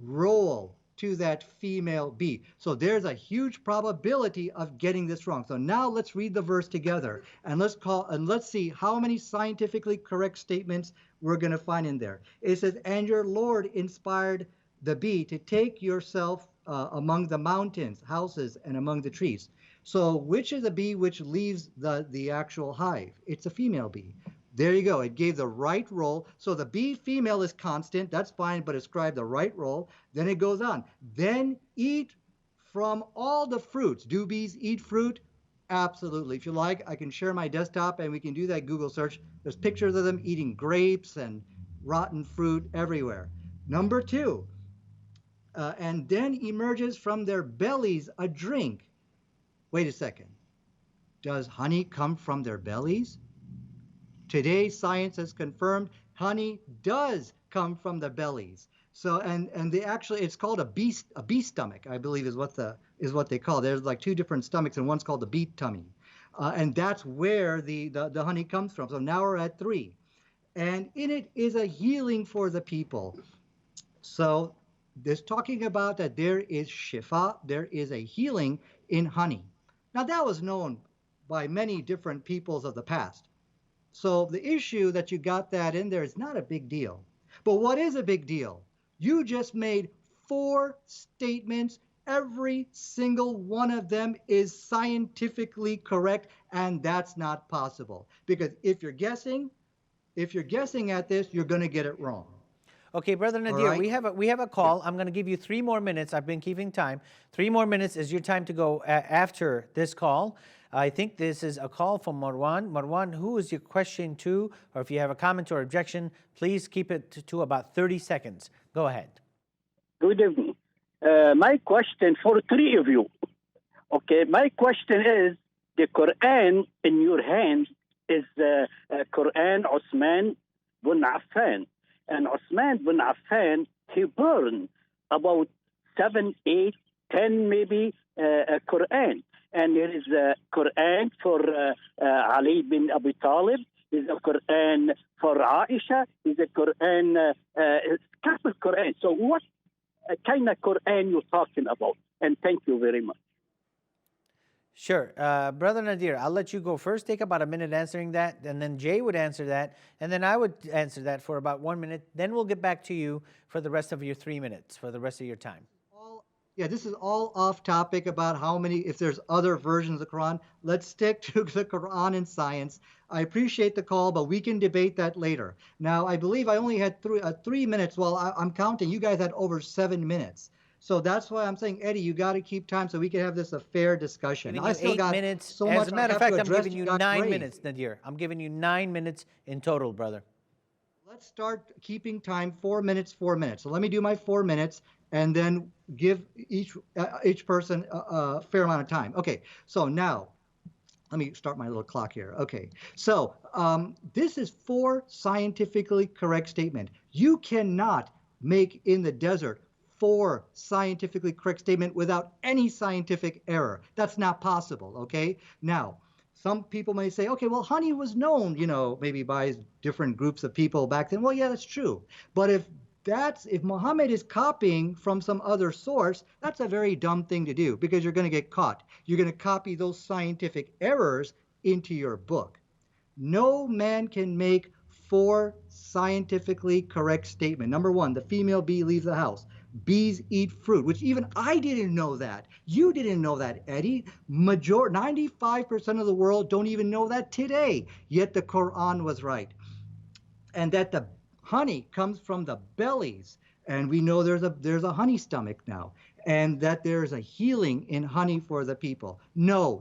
role to that female bee. So there's a huge probability of getting this wrong. So now let's read the verse together and let's see how many scientifically correct statements we're going to find in there. It says, "And your Lord inspired the bee to take yourself among the mountains, houses, and among the trees." So which is the bee which leaves the actual hive? It's a female bee. There you go. It gave the right role. So the bee female is constant. That's fine, but ascribe the right role. Then it goes on. "Then eat from all the fruits." Do bees eat fruit? Absolutely. If you like, I can share my desktop and we can do that Google search. There's pictures of them eating grapes and rotten fruit everywhere. Number 2, "and then emerges from their bellies a drink." Wait a second. Does honey come from their bellies? Today, science has confirmed honey does come from the bellies. So, and they actually, it's called a bee stomach, I believe is what they call it. There's like 2 different stomachs, and one's called the bee tummy, and that's where the honey comes from. So now we're at 3, "and in it is a healing for the people." So this talking about that there is shifa, there is a healing in honey. Now that was known by many different peoples of the past. So the issue that you got that in there is not a big deal. But what is a big deal? You just made 4 statements. Every single one of them is scientifically correct, and that's not possible. Because if you're guessing at this, you're going to get it wrong. Okay, Brother Nadir, right. we have a call. I'm going to give you 3 more minutes. I've been keeping time. 3 more minutes is your time to go after this call. I think this is a call from Marwan. Marwan, who is your question to? Or if you have a comment or objection, please keep it to about 30 seconds. Go ahead. Good evening. My question for 3 of you. Okay, my question is, the Quran in your hand is Quran Osman bin Affan. And Osman bin Affan, he burned about 7, 8, 10 maybe Quran. And there is a Quran for Ali bin Abi Talib. There's a Quran for Aisha. There's a Quran, couple Quran. So what kind of Quran you're talking about? And thank you very much. Sure. Brother Nadir, I'll let you go first. Take about a minute answering that, and then Jay would answer that, and then I would answer that for about 1 minute. Then we'll get back to you for the rest of your 3 minutes, for the rest of your time. Yeah, this is all off topic about how many, if there's other versions of the Quran. Let's stick to the Quran and science. I appreciate the call, but we can debate that later. Now, I believe I only had 3 minutes. Well, I'm counting. You guys had over 7 minutes. So that's why I'm saying, Eddie, you got to keep time so we can have this a fair discussion. I still got 8 minutes. So much. As a matter of fact, I'm giving you 9 minutes, Nadir. I'm giving you 9 minutes in total, brother. Let's start keeping time. 4 minutes, 4 minutes. So let me do my 4 minutes and then give each person a fair amount of time. Okay, so now let me start my little clock here. Okay, so this is 4 scientifically correct statements. You cannot make in the desert 4 scientifically correct statements without any scientific error. That's not possible, okay? Now, some people may say, okay, well, honey was known, maybe by different groups of people back then. Well, yeah, that's true. But if Muhammad is copying from some other source, that's a very dumb thing to do because you're going to get caught. You're going to copy those scientific errors into your book. No man can make 4 scientifically correct statements. Number 1, the female bee leaves the house. Bees eat fruit, which even I didn't know that. You didn't know that, Eddie. 95% of the world don't even know that today. Yet the Quran was right. And that the honey comes from the bellies, and we know there's a honey stomach now, and that there's a healing in honey for the people. No.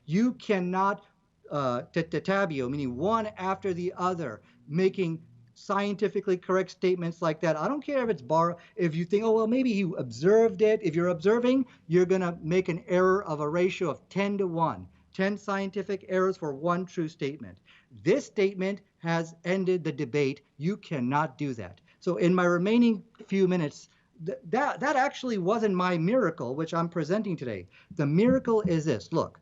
You cannot tetabio, meaning one after the other, making scientifically correct statements like that. I don't care if it's if you think, oh, well, maybe he observed it. If you're observing, you're going to make an error of a ratio of 10 to 1. 10 scientific errors for 1 true statement. This statement has ended the debate. You cannot do that. So in my remaining few minutes, that actually wasn't my miracle, which I'm presenting today. The miracle is this. Look,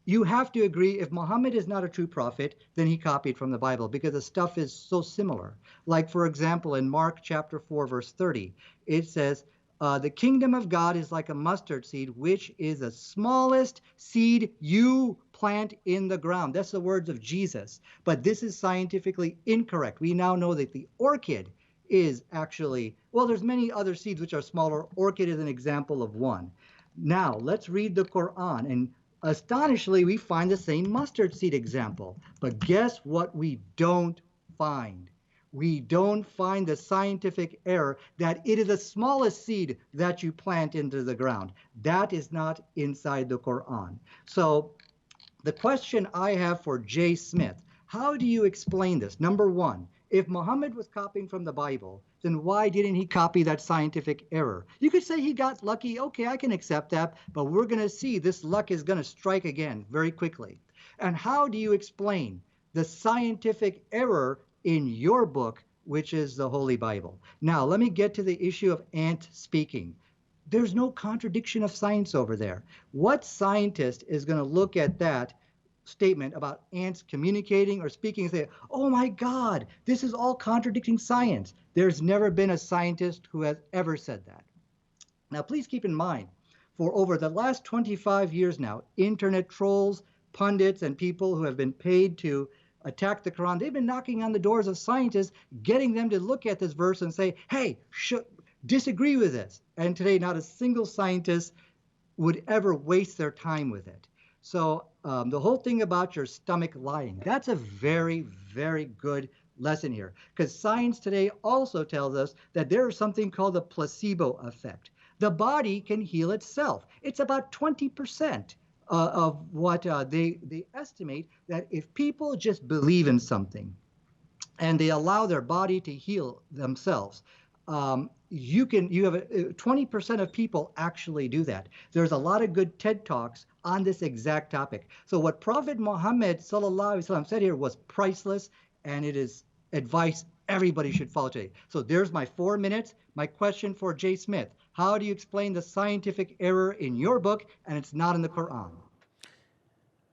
you have to agree if Muhammad is not a true prophet, then he copied from the Bible because the stuff is so similar. Like, for example, in Mark chapter 4, verse 30, it says, the kingdom of God is like a mustard seed, which is the smallest seed you plant in the ground. That's the words of Jesus. But this is scientifically incorrect. We now know that the orchid is actually, well, there's many other seeds which are smaller. Orchid is an example of one. Now, let's read the Quran. And astonishingly, we find the same mustard seed example. But guess what we don't find? We don't find the scientific error that it is the smallest seed that you plant into the ground. That is not inside the Quran. So the question I have for Jay Smith, how do you explain this? Number one, if Muhammad was copying from the Bible, then why didn't he copy that scientific error? You could say he got lucky. Okay, I can accept that, but we're going to see this luck is going to strike again very quickly. And how do you explain the scientific error in your book, which is the Holy Bible? Now, let me get to the issue of ant speaking. There's no contradiction of science over there. What scientist is going to look at that statement about ants communicating or speaking and say, oh my God, this is all contradicting science? There's never been a scientist who has ever said that. Now, please keep in mind, for over the last 25 years now, internet trolls, pundits, and people who have been paid to attack the Quran, they've been knocking on the doors of scientists, getting them to look at this verse and say, hey, disagree with this. And today, not a single scientist would ever waste their time with it. So the whole thing about your stomach lying, that's a very, very good lesson here. Because science today also tells us that there is something called the placebo effect. The body can heal itself. It's about 20% of what they estimate that if people just believe in something and they allow their body to heal themselves, you have 20% of people actually do that. There's a lot of good TED Talks on this exact topic. So what Prophet Muhammad sallallahu alaihi wasallam said here was priceless, and it is advice everybody should follow today. So there's my 4 minutes. My question for Jay Smith: how do you explain the scientific error in your book and it's not in the Quran?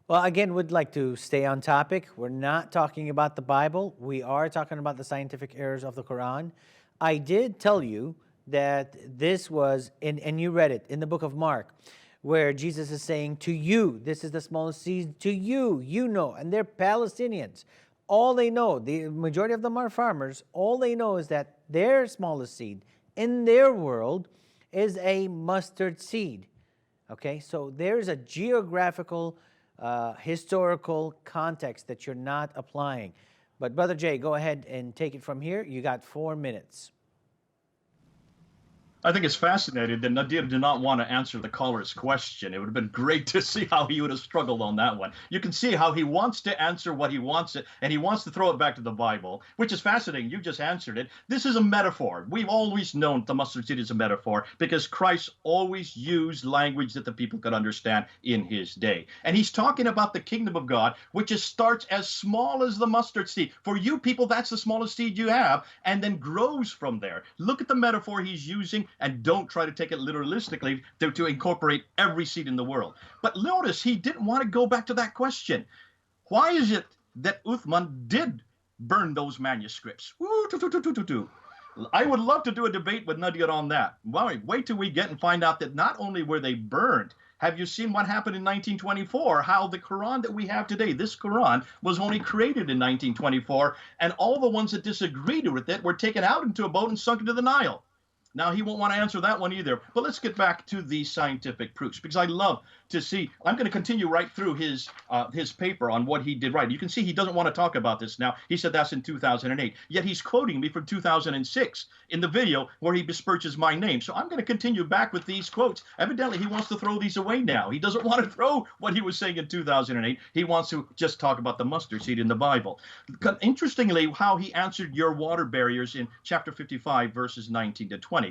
Well, again, we'd like to stay on topic. We're not talking about the Bible. We are talking about the scientific errors of the Quran. I did tell you that this was, and you read it in the book of Mark, where Jesus is saying, to you, this is the smallest seed, to you, you know, and they're Palestinians. All they know, the majority of them are farmers, all they know is that their smallest seed in their world is a mustard seed. Okay, so there's a geographical, historical context that you're not applying. But Brother Jay, go ahead and take it from here. You got 4 minutes. I think it's fascinating that Nadir did not want to answer the caller's question. It would have been great to see how he would have struggled on that one. You can see how he wants to answer what he wants it, and he wants to throw it back to the Bible, which is fascinating. You just answered it. This is a metaphor. We've always known the mustard seed is a metaphor because Christ always used language that the people could understand in his day. And he's talking about the kingdom of God, which starts as small as the mustard seed. For you people, that's the smallest seed you have, and then grows from there. Look at the metaphor he's using, and don't try to take it literalistically to incorporate every seed in the world. But notice he didn't want to go back to that question. Why is it that Uthman did burn those manuscripts? I would love to do a debate with Nadir on that. Well, wait till we get and find out that not only were they burned, have you seen what happened in 1924? How the Quran that we have today, this Quran, was only created in 1924, and all the ones that disagreed with it were taken out into a boat and sunk into the Nile. Now, he won't want to answer that one either. But let's get back to the scientific proofs, because I love to see. I'm going to continue right through his paper on what he did right. You can see he doesn't want to talk about this now. He said that's in 2008. Yet he's quoting me from 2006 in the video where he besmirches my name. So I'm going to continue back with these quotes. Evidently, he wants to throw these away now. He doesn't want to throw what he was saying in 2008. He wants to just talk about the mustard seed in the Bible. Interestingly, how he answered your water barriers in chapter 55, verses 19 to 20.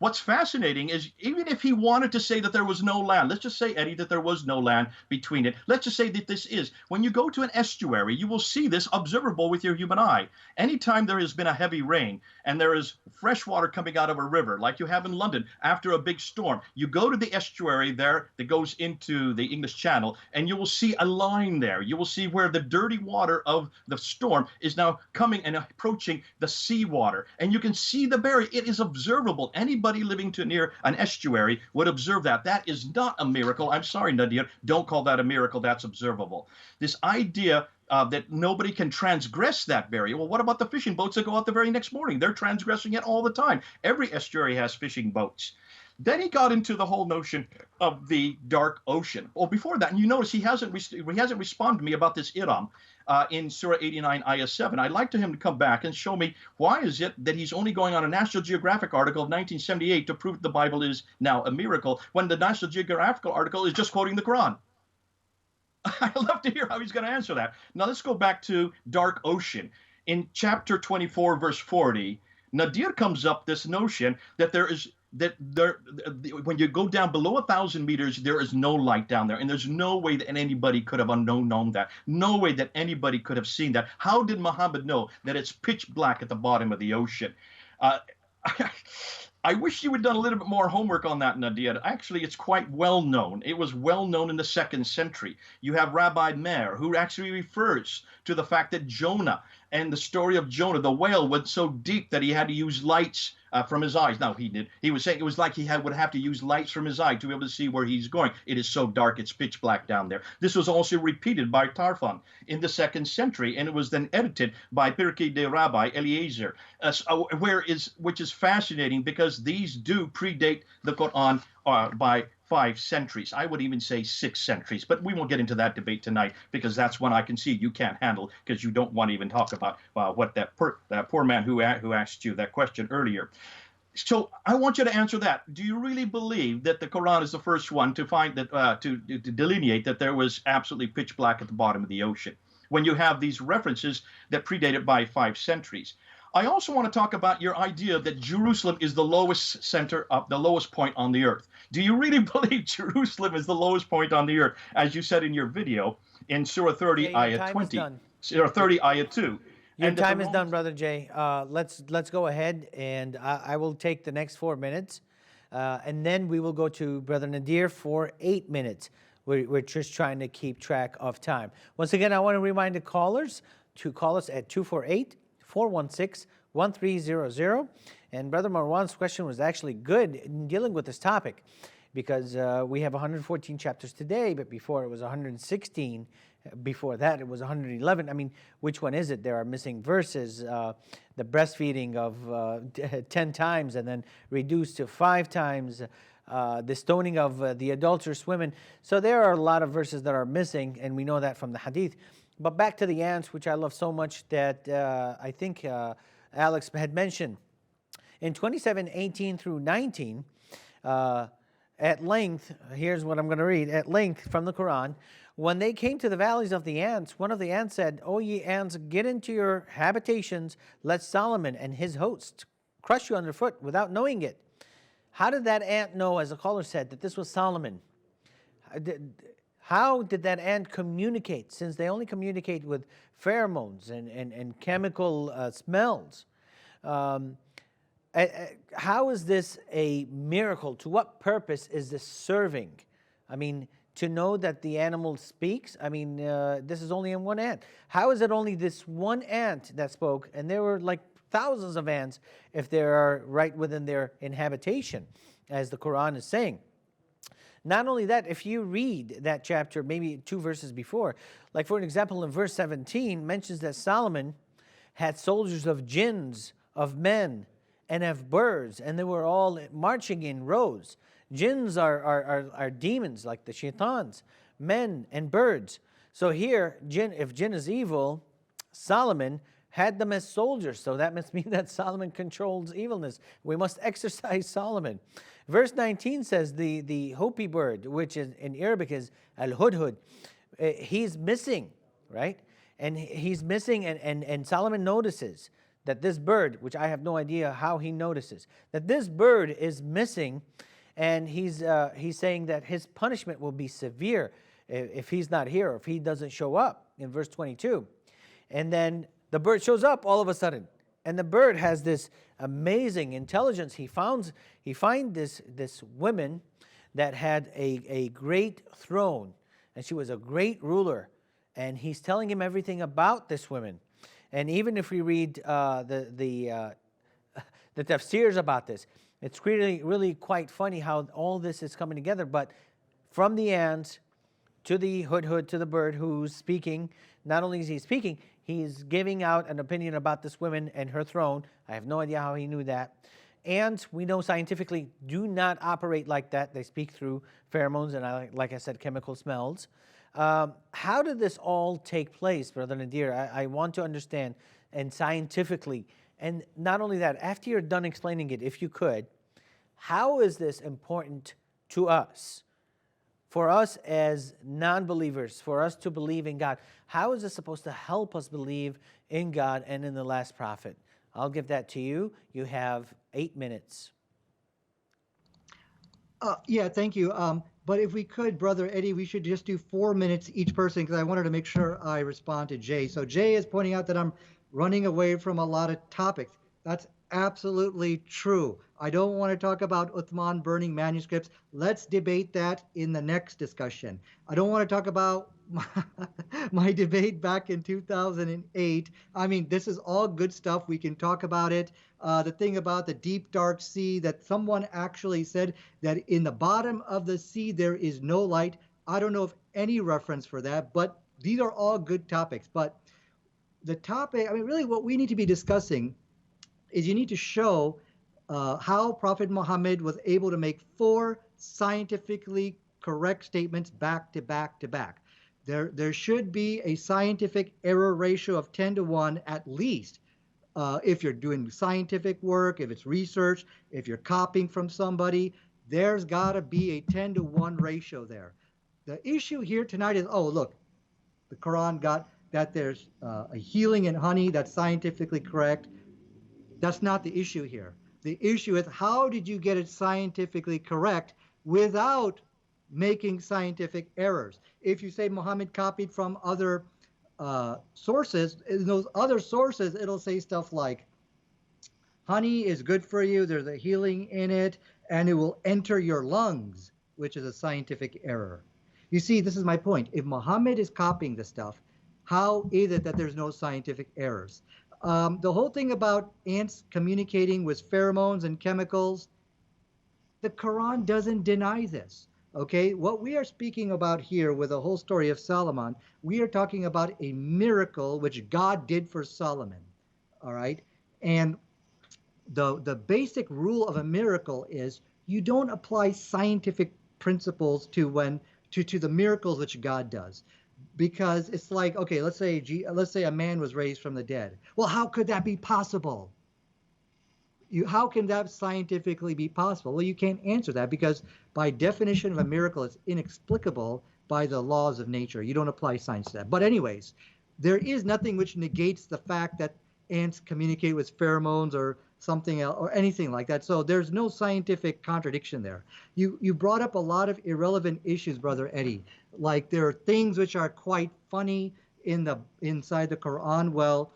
what's fascinating is even if he wanted to say that there was no land, let's just say, Eddie, that there was no land between it. Let's just say that this is, when you go to an estuary, you will see this observable with your human eye. Anytime there has been a heavy rain and there is fresh water coming out of a river, like you have in London after a big storm, you go to the estuary there that goes into the English Channel, and you will see a line there. You will see where the dirty water of the storm is now coming and approaching the seawater. And you can see the barrier. It is observable. Anybody living too near an estuary would observe that. That is not a miracle. I'm sorry, Nadir. Don't call that a miracle. That's observable. This idea that nobody can transgress that barrier. Well, what about the fishing boats that go out the very next morning? They're transgressing it all the time. Every estuary has fishing boats. Then he got into the whole notion of the dark ocean. Well, before that, and you notice he hasn't responded to me about this Iram in Surah 89, Ayah 7. I'd like him to come back and show me why is it that he's only going on a National Geographic article of 1978 to prove the Bible is now a miracle, when the National Geographic article is just quoting the Quran. I'd love to hear how he's going to answer that. Now let's go back to dark ocean. In chapter 24, verse 40, Nadir comes up this notion that when you go down below 1,000 meters, there is no light down there, and there's no way that anybody could have known that. No way that anybody could have seen that. How did Muhammad know that it's pitch black at the bottom of the ocean? I wish you had done a little bit more homework on that, Nadir. Actually, it's quite well known. It was well known in the 2nd century. You have Rabbi Meir, who actually refers to the fact that Jonah and the story of Jonah, the whale went so deep that he had to use lights from his eyes. Now, he was saying it was like he would have to use lights from his eye to be able to see where he's going. It is so dark, it's pitch black down there. This was also repeated by Tarfon in the 2nd century, and it was then edited by Pirkei de Rabbi Eliezer, which is fascinating because these do predate the Quran by 5 centuries. I would even say 6 centuries, but we won't get into that debate tonight because that's one I can see you can't handle because you don't want to even talk about what that poor man who asked you that question earlier. So I want you to answer that. Do you really believe that the Quran is the first one to find that to delineate that there was absolutely pitch black at the bottom of the ocean when you have these references that predate it by 5 centuries? I also want to talk about your idea that Jerusalem is the lowest center of the lowest point on the earth. Do you really believe Jerusalem is the lowest point on the earth, as you said in your video in Surah 30, Ayah 20, Surah 30, Ayah 2? Your time is done, Brother Jay. Let's go ahead, and I will take the next 4 minutes, and then we will go to Brother Nadir for 8 minutes. We're just trying to keep track of time. Once again, I want to remind the callers to call us at 248-416-1300. And Brother Marwan's question was actually good in dealing with this topic because we have 114 chapters today, but before it was 116. Before that, it was 111. I mean, which one is it? There are missing verses, the breastfeeding of 10 times and then reduced to 5 times, the stoning of the adulterous women. So there are a lot of verses that are missing, and we know that from the hadith. But back to the ants, which I love so much that I think Alex had mentioned. In 27:18 through 19, at length, here's what I'm going to read, at length from the Quran, when they came to the valleys of the ants, one of the ants said, "O ye ants, get into your habitations, let Solomon and his hosts crush you underfoot without knowing it." How did that ant know, as the caller said, that this was Solomon? How did that ant communicate, since they only communicate with pheromones and chemical smells? How is this a miracle? To what purpose is this serving? I mean, to know that the animal speaks? I mean, this is only in one ant. How is it only this one ant that spoke, and there were like thousands of ants if they are right within their inhabitation, as the Quran is saying? Not only that, if you read that chapter, maybe 2 verses before, like for an example, in verse 17, mentions that Solomon had soldiers of jinns, of men, and of birds, and they were all marching in rows. Jinns are demons, like the shaitans, men and birds. So here, if jinn is evil, Solomon had them as soldiers. So that must mean that Solomon controls evilness. We must exercise Solomon. Verse 19 says the Hopi bird, which is in Arabic is al-hudhud, he's missing, right? And he's missing, and Solomon notices that this bird, which I have no idea how he notices, that this bird is missing, and he's saying that his punishment will be severe if he's not here, or if he doesn't show up in verse 22. And then the bird shows up all of a sudden, and the bird has this amazing intelligence. He finds this woman that had a great throne, and she was a great ruler, and he's telling him everything about this woman. And even if we read the tafsirs about this, it's really quite funny how all this is coming together. But from the ant to the hudhud, to the bird who's speaking, not only is he speaking, he's giving out an opinion about this woman and her throne. I have no idea how he knew that. And we know scientifically do not operate like that. They speak through pheromones and, like I said, chemical smells. How did this all take place, Brother Nadir? I want to understand, and scientifically. And not only that, after you're done explaining it, if you could, how is this important to us? For us as non-believers, for us to believe in God, how is this supposed to help us believe in God and in the last prophet? I'll give that to you. You have 8 minutes. Yeah, thank you. But if we could, Brother Eddie, we should just do 4 minutes each person, because I wanted to make sure I respond to Jay. So Jay is pointing out that I'm running away from a lot of topics. That's absolutely true. I don't want to talk about Uthman burning manuscripts. Let's debate that in the next discussion. I don't want to talk about my debate back in 2008. I mean, this is all good stuff. We can talk about it. The thing about the deep, dark sea, that someone actually said that in the bottom of the sea there is no light. I don't know of any reference for that, but these are all good topics. But the topic, I mean, really what we need to be discussing is you need to show how Prophet Muhammad was able to make 4 scientifically correct statements back to back to back. There should be a scientific error ratio of 10 to 1 at least. If you're doing scientific work, if it's research, if you're copying from somebody, there's got to be a 10 to 1 ratio there. The issue here tonight is, oh, look, the Quran got that there's a healing in honey, that's scientifically correct. That's not the issue here. The issue is, how did you get it scientifically correct without making scientific errors? If you say Muhammad copied from other sources, in those other sources, it'll say stuff like, honey is good for you, there's a healing in it, and it will enter your lungs, which is a scientific error. You see, this is my point. If Muhammad is copying this stuff, how is it that there's no scientific errors? The whole thing about ants communicating with pheromones and chemicals, the Quran doesn't deny this. Okay, what we are speaking about here with the whole story of Solomon, we are talking about a miracle which God did for Solomon. All right, and the basic rule of a miracle is you don't apply scientific principles to the miracles which God does. Because it's like, okay, let's say a man was raised from the dead. Well, how could that be possible? How can that scientifically be possible? Well, you can't answer that, because by definition of a miracle, it's inexplicable by the laws of nature. You don't apply science to that. But anyways, there is nothing which negates the fact that ants communicate with pheromones or something else or anything like that. So there's no scientific contradiction there. You brought up a lot of irrelevant issues, Brother Eddie. Like there are things which are quite funny inside the Quran. Well,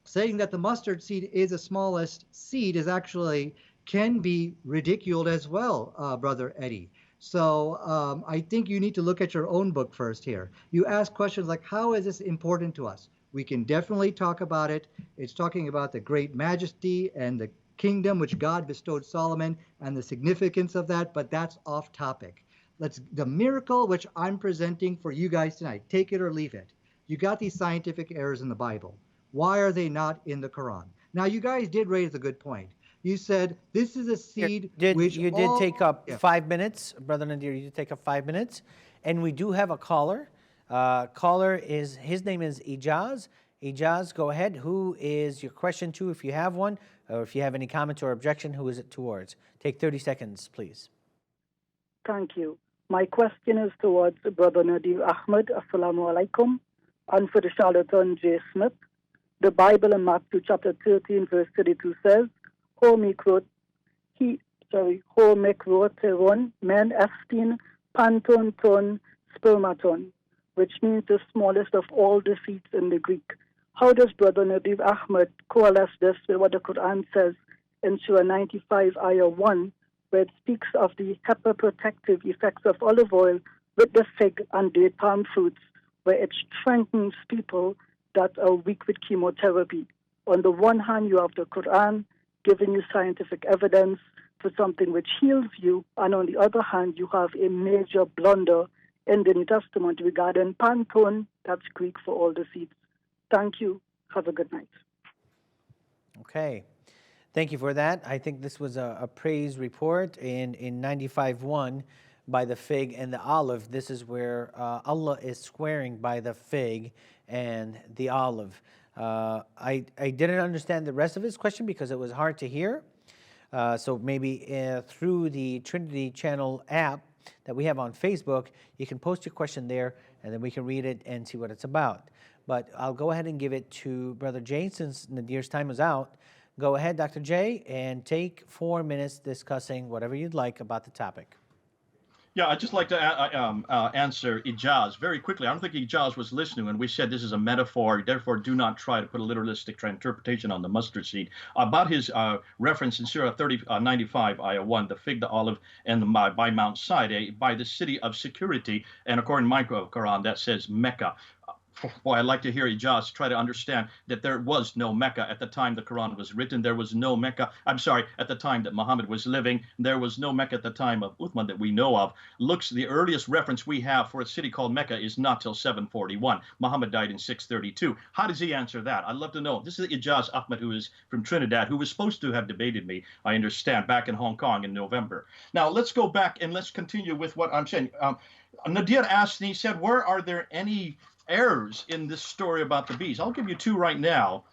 saying that the mustard seed is the smallest seed is actually can be ridiculed as well, Brother Eddie. So I think you need to look at your own book first here. You ask questions like, how is this important to us? We can definitely talk about it. It's talking about the great majesty and the kingdom which God bestowed Solomon and the significance of that, but that's off topic. The miracle which I'm presenting for you guys tonight, take it or leave it. You got these scientific errors in the Bible. Why are they not in the Quran? Now, you guys did raise a good point. You said this is a seed which you did take up 5 minutes, Brother Nadir. You did take up 5 minutes, and we do have a caller. His name is Ijaz. Ijaz, go ahead. Who is your question to, if you have one, or if you have any comment or objection, who is it towards? Take 30 seconds, please. Thank you. My question is towards Brother Nadir Ahmed. Assalamu alaikum. And for the charlatan J. Smith. The Bible in Matthew chapter 13, verse 32 says, Ho mikroteron men estin panton ton spermaton, which means the smallest of all the seeds in the Greek. How does Brother Nadir Ahmed coalesce this with what the Quran says in Surah 95, Ayah 1, where it speaks of the hepatoprotective effects of olive oil with the fig and date palm fruits, where it strengthens people that are weak with chemotherapy? On the one hand, you have the Quran giving you scientific evidence for something which heals you, and on the other hand, you have a major blunder in the New Testament regarding panton, that's Greek for all the seeds. Thank you. Have a good night. Okay. Thank you for that. I think this was a praise report in 95:1 by the fig and the olive. This is where Allah is swearing by the fig and the olive. I didn't understand the rest of his question because it was hard to hear. So maybe through the Trinity channel app that we have on Facebook, you can post your question there and then we can read it and see what it's about. But I'll go ahead and give it to Brother Jay since Nadir's time is out. Go ahead, Dr. J, and take 4 minutes discussing whatever you'd like about the topic. Yeah, I'd just like to answer Ijaz very quickly. I don't think Ijaz was listening when we said this is a metaphor, therefore do not try to put a literalistic interpretation on the mustard seed. About his reference in Surah 95, Ayah 1, the fig, the olive, and the by Mount Sinai, by the city of security, and according to my Quran, that says Mecca. Boy, I'd like to hear Ijaz try to understand that there was no Mecca at the time the Quran was written. There was no Mecca. I'm sorry, at the time that Muhammad was living. There was no Mecca at the time of Uthman that we know of. The earliest reference we have for a city called Mecca is not till 741. Muhammad died in 632. How does he answer that? I'd love to know. This is Ijaz Ahmed, who is from Trinidad, who was supposed to have debated me, I understand, back in Hong Kong in November. Now, let's go back and let's continue with what I'm saying. Nadir asked, and he said, where are there any errors in this story about the bees? I'll give you two right now.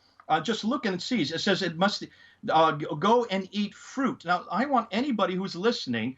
Just look and see. It says it must go and eat fruit. Now, I want anybody who's listening,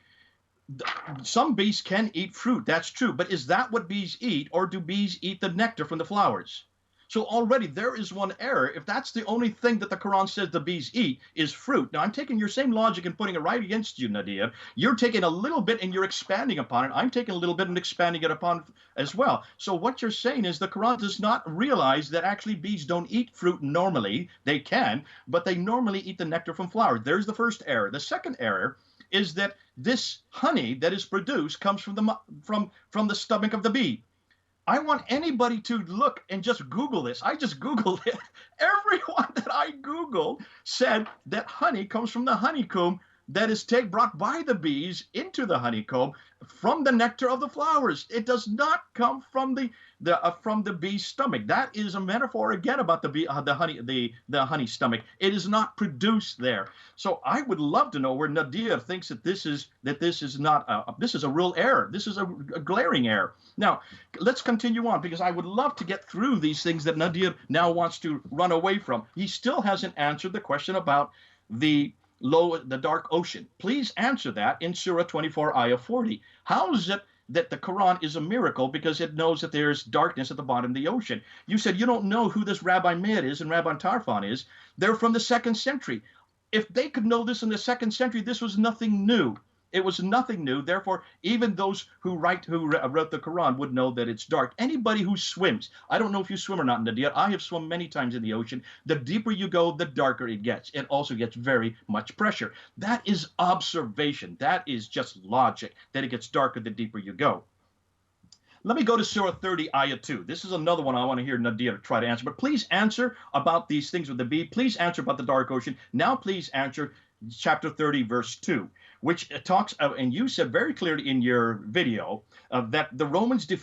some bees can eat fruit. That's true. But is that what bees eat, or do bees eat the nectar from the flowers? So already there is one error. If that's the only thing that the Quran says the bees eat is fruit. Now, I'm taking your same logic and putting it right against you, Nadir. You're taking a little bit and you're expanding upon it. I'm taking a little bit and expanding it upon as well. So what you're saying is the Quran does not realize that actually bees don't eat fruit normally. They can, but they normally eat the nectar from flowers. There's the first error. The second error is that this honey that is produced comes from the stomach of the bee. I want anybody to look and just Google this. I just Googled it. Everyone that I Googled said that honey comes from the honeycomb that is brought by the bees into the honeycomb from the nectar of the flowers. It does not come from the bee's stomach. That is a metaphor again about the honey stomach. It is not produced there. So I would love to know where Nadir thinks that this is a real error. This is a glaring error. Now let's continue on, because I would love to get through these things that Nadir now wants to run away from. He still hasn't answered the question about the dark ocean. Please answer that in Surah 24, Ayah 40. How is it that the Quran is a miracle because it knows that there's darkness at the bottom of the ocean? You said you don't know who this Rabbi Meir is and Rabbi Tarfon is. They're from the 2nd century. If they could know this in the 2nd century, this was nothing new. It was nothing new. Therefore, even those who wrote the Quran would know that it's dark. Anybody who swims, I don't know if you swim or not, Nadir. I have swum many times in the ocean. The deeper you go, the darker it gets. It also gets very much pressure. That is observation. That is just logic, that it gets darker the deeper you go. Let me go to Surah 30, Ayah 2. This is another one I want to hear Nadir try to answer. But please answer about these things with the bee. Please answer about the dark ocean. Now please answer chapter 30, verse 2, which talks of, and you said very clearly in your video that the Romans the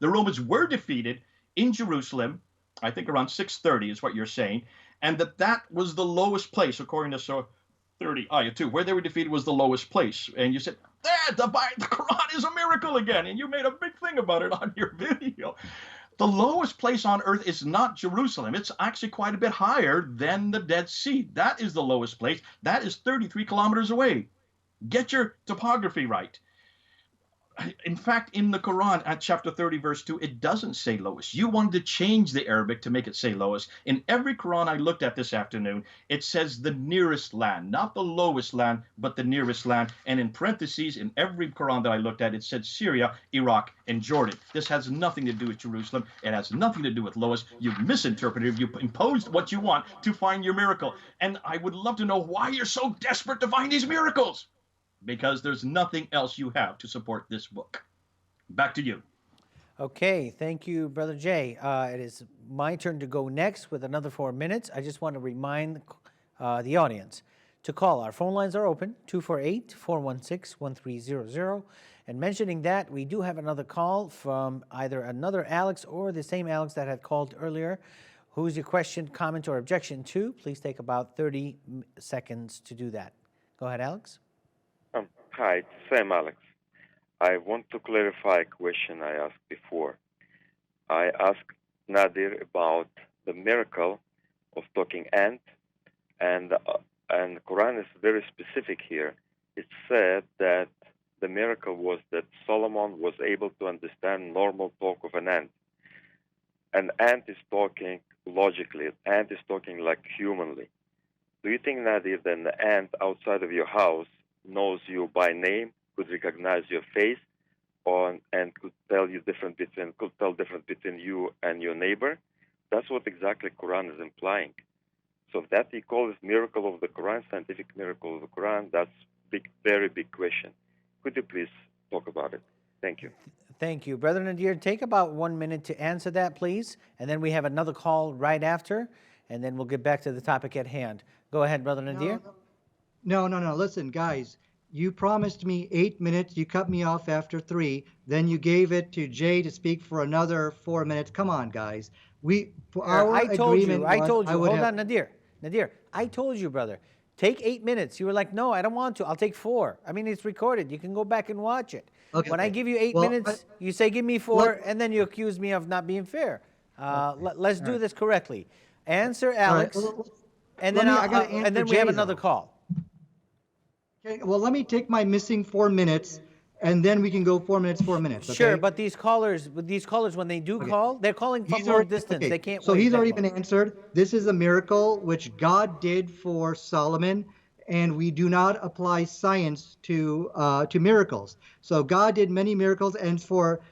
Romans were defeated in Jerusalem, I think around 630 is what you're saying, and that was the lowest place, according to Surah 30, Ayah 2, where they were defeated was the lowest place. And you said, the Quran is a miracle again, and you made a big thing about it on your video. The lowest place on earth is not Jerusalem. It's actually quite a bit higher than the Dead Sea. That is the lowest place. That is 33 kilometers away. Get your topography right. In fact, in the Quran at chapter 30, verse 2, it doesn't say lowest. You wanted to change the Arabic to make it say lowest. In every Quran I looked at this afternoon, it says the nearest land, not the lowest land, but the nearest land. And in parentheses, in every Quran that I looked at, it said Syria, Iraq, and Jordan. This has nothing to do with Jerusalem. It has nothing to do with lowest. You've misinterpreted. You imposed what you want to find your miracle. And I would love to know why you're so desperate to find these miracles. Because there's nothing else you have to support this book. Back to you. Okay, thank you, Brother Jay. It is my turn to go next with another 4 minutes. I just want to remind the audience to call. Our phone lines are open, 248-416-1300. And mentioning that, we do have another call from either another Alex or the same Alex that had called earlier. Who's your question, comment, or objection to? Please take about 30 seconds to do that. Go ahead, Alex. Hi, it's Sam Alex. I want to clarify a question I asked before. I asked Nadir about the miracle of talking ant, and the Quran is very specific here. It said that the miracle was that Solomon was able to understand normal talk of an ant. An ant is talking logically. An ant is talking like humanly. Do you think, Nadir, that an ant outside of your house knows you by name, could recognize your face, and could tell difference between you and your neighbor? That's what exactly Quran is implying. So if that you call this miracle of the Quran, scientific miracle of the Quran, that's big, very big question. Could you please talk about it? Thank you. Thank you. Brother Nadir, take about 1 minute to answer that, please. And then we have another call right after, and then we'll get back to the topic at hand. Go ahead, Brother Nadir. No. Listen, guys, you promised me 8 minutes. You cut me off after 3. Then you gave it to Jay to speak for another 4 minutes. Come on, guys. I told you. Hold on, Nadir. I told you, brother. Take 8 minutes. You were like, no, I don't want to. I'll take 4. I mean, it's recorded. You can go back and watch it. Okay. When I give you 8 minutes, you say, give me 4, and then you accuse me of not being fair. Let's do this correctly. Answer Alex, and then we have another call. Okay, well, let me take my missing 4 minutes, and then we can go 4 minutes, 4 minutes. Okay? Sure, but these callers, when they do call, they're calling from long distance. Okay. They can't So wait he's that already long. been answered. This is a miracle which God did for Solomon, and we do not apply science to miracles. So God did many miracles, and for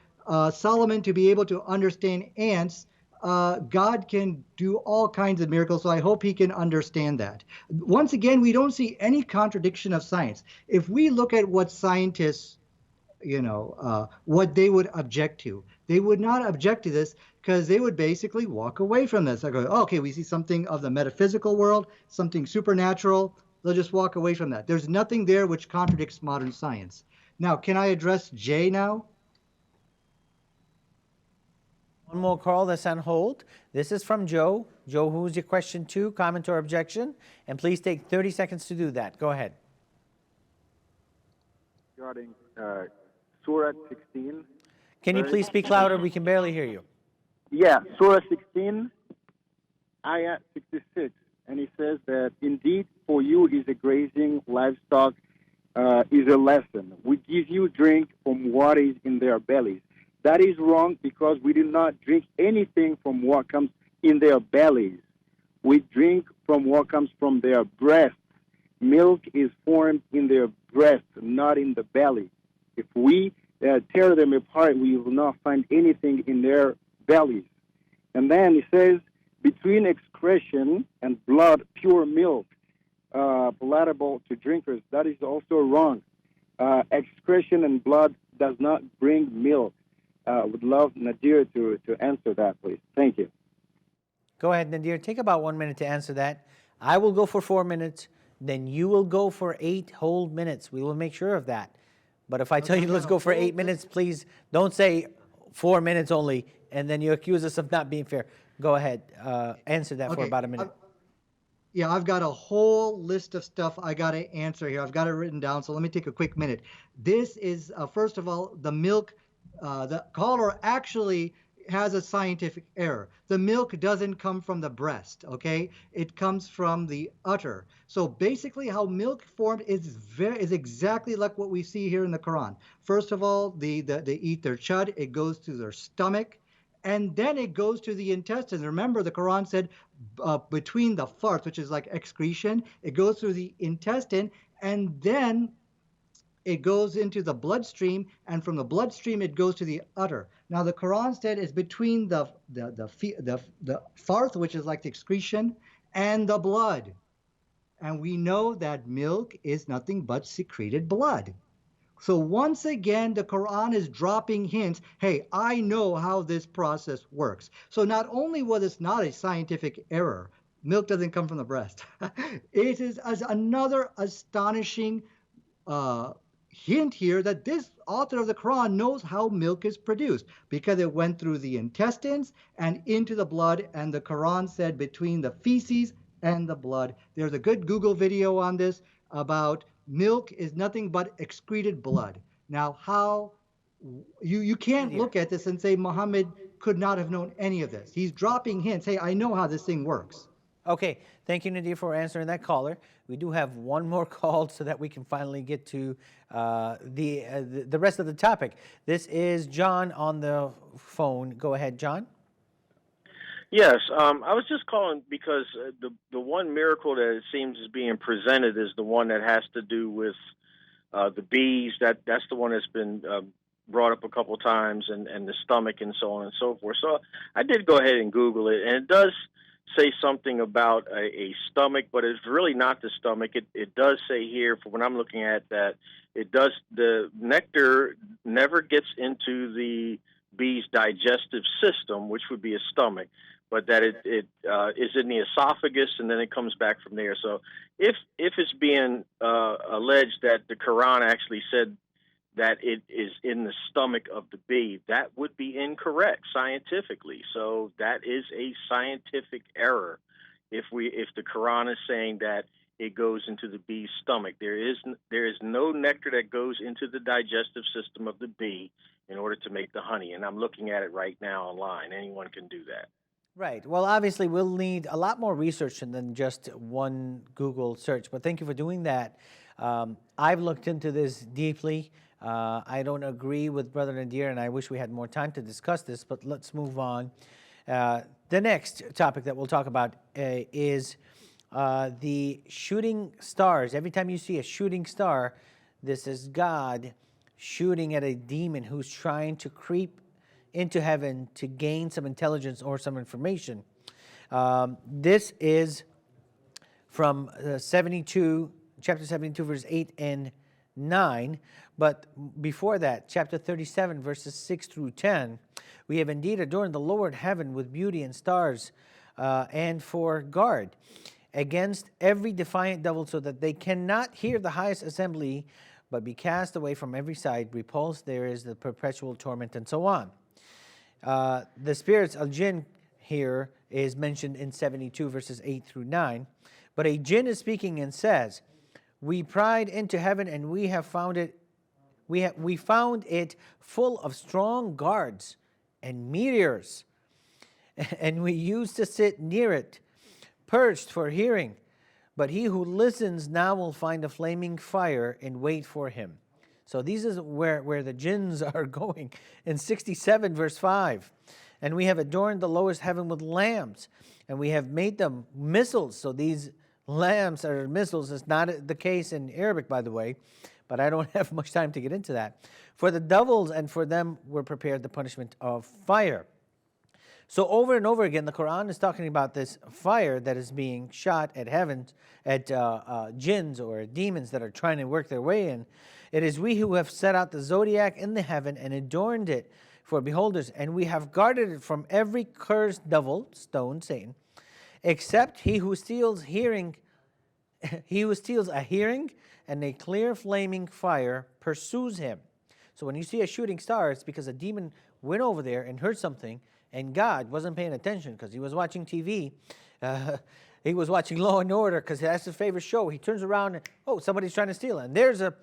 Solomon to be able to understand ants, God can do all kinds of miracles, so I hope he can understand that. Once again, we don't see any contradiction of science. If we look at what scientists, what they would object to, they would not object to this because they would basically walk away from this. I go, oh, okay, we see something of the metaphysical world, something supernatural. They'll just walk away from that. There's nothing there which contradicts modern science. Now, can I address Jay now? One more call that's on hold. This is from Joe. Joe, who's your question to, comment, or objection? And please take 30 seconds to do that. Go ahead. Regarding Surah 16. Can you please speak louder? We can barely hear you. Yeah, Surah 16, Ayah 66. And it says that indeed for you is a grazing livestock is a lesson. We give you drink from what is in their bellies. That is wrong because we do not drink anything from what comes in their bellies. We drink from what comes from their breasts. Milk is formed in their breasts, not in the belly. If we tear them apart, we will not find anything in their bellies. And then it says, between excretion and blood, pure milk, palatable to drinkers. That is also wrong. Excretion and blood does not bring milk. Would love Nadir to answer that, please. Thank you. Go ahead, Nadir. Take about 1 minute to answer that. I will go for 4 minutes. Then you will go for 8 whole minutes. We will make sure of that. But if I tell you let's go for 8 minutes, please don't say 4 minutes only, and then you accuse us of not being fair. Go ahead. Answer that for about a minute. Yeah, I've got a whole list of stuff I got to answer here. I've got it written down, so let me take a quick minute. This is, first of all, the milk. The caller actually has a scientific error. The milk doesn't come from the breast, okay? It comes from the udder. So basically how milk formed is exactly like what we see here in the Quran. First of all, they eat their chud, it goes to their stomach, and then it goes to the intestines. Remember, the Quran said between the farts, which is like excretion, it goes through the intestine, and then it goes into the bloodstream, and from the bloodstream it goes to the udder. Now the Quran said it's between the farth, which is like the excretion, and the blood. And we know that milk is nothing but secreted blood. So once again, the Quran is dropping hints. Hey, I know how this process works. So not only was it not a scientific error, milk doesn't come from the breast. It is as another astonishing hint here that this author of the Quran knows how milk is produced, because it went through the intestines and into the blood, and the Quran said between the feces and the blood. There's a good Google video on this about milk is nothing but excreted blood. Now, how you can't look at this and say Muhammad could not have known any of this. He's dropping hints. Hey, I know how this thing works. Okay, thank you, Nadir, for answering that caller. We do have one more call so that we can finally get to the rest of the topic. This is John on the phone. Go ahead, John. Yes, I was just calling because the one miracle that it seems is being presented is the one that has to do with the bees. That's the one that's been brought up a couple times, and the stomach and so on and so forth. So I did go ahead and Google it, and it does say something about a stomach, but it's really not the stomach. It does say here, for when I'm looking at that, the nectar never gets into the bee's digestive system, which would be a stomach, but that it is in the esophagus, and then it comes back from there. So if it's being alleged that the Quran actually said that it is in the stomach of the bee, that would be incorrect scientifically. So that is a scientific error. If the Quran is saying that it goes into the bee's stomach, there is no nectar that goes into the digestive system of the bee in order to make the honey. And I'm looking at it right now online. Anyone can do that. Right. Well, obviously, we'll need a lot more research than just one Google search. But thank you for doing that. I've looked into this deeply. I don't agree with Brother Nadir, and I wish we had more time to discuss this, but let's move on. The next topic that we'll talk about is the shooting stars. Every time you see a shooting star, this is God shooting at a demon who's trying to creep into heaven to gain some intelligence or some information. This is from chapter 72, verse 8 and 9. But before that, chapter 37, verses 6 through 10, we have indeed adorned the Lord heaven with beauty and stars, and for guard against every defiant devil, so that they cannot hear the highest assembly, but be cast away from every side. Repulsed there is the perpetual torment, and so on. The spirits, al-jinn, here is mentioned in 72, verses 8 through 9. But a jinn is speaking and says, "We pried into heaven, and we have found it. We found it full of strong guards and meteors, and we used to sit near it, perched for hearing. But he who listens now will find a flaming fire and wait for him." So these is where the jinns are going. In 67, verse 5, "And we have adorned the lowest heaven with lamps, and we have made them missiles." So these lamps are missiles. It's not the case in Arabic, by the way, but I don't have much time to get into that. "For the devils, and for them were prepared the punishment of fire." So over and over again, the Quran is talking about this fire that is being shot at heavens, at jinns or demons that are trying to work their way in. "It is we who have set out the zodiac in the heaven and adorned it for beholders, and we have guarded it from every cursed devil," stone, Satan, "except he who steals hearing, he who steals a hearing, and a clear flaming fire pursues him." So when you see a shooting star, it's because a demon went over there and heard something, and God wasn't paying attention because he was watching TV. He was watching Law and Order because that's his favorite show. He turns around and, oh, somebody's trying to steal it. And there's a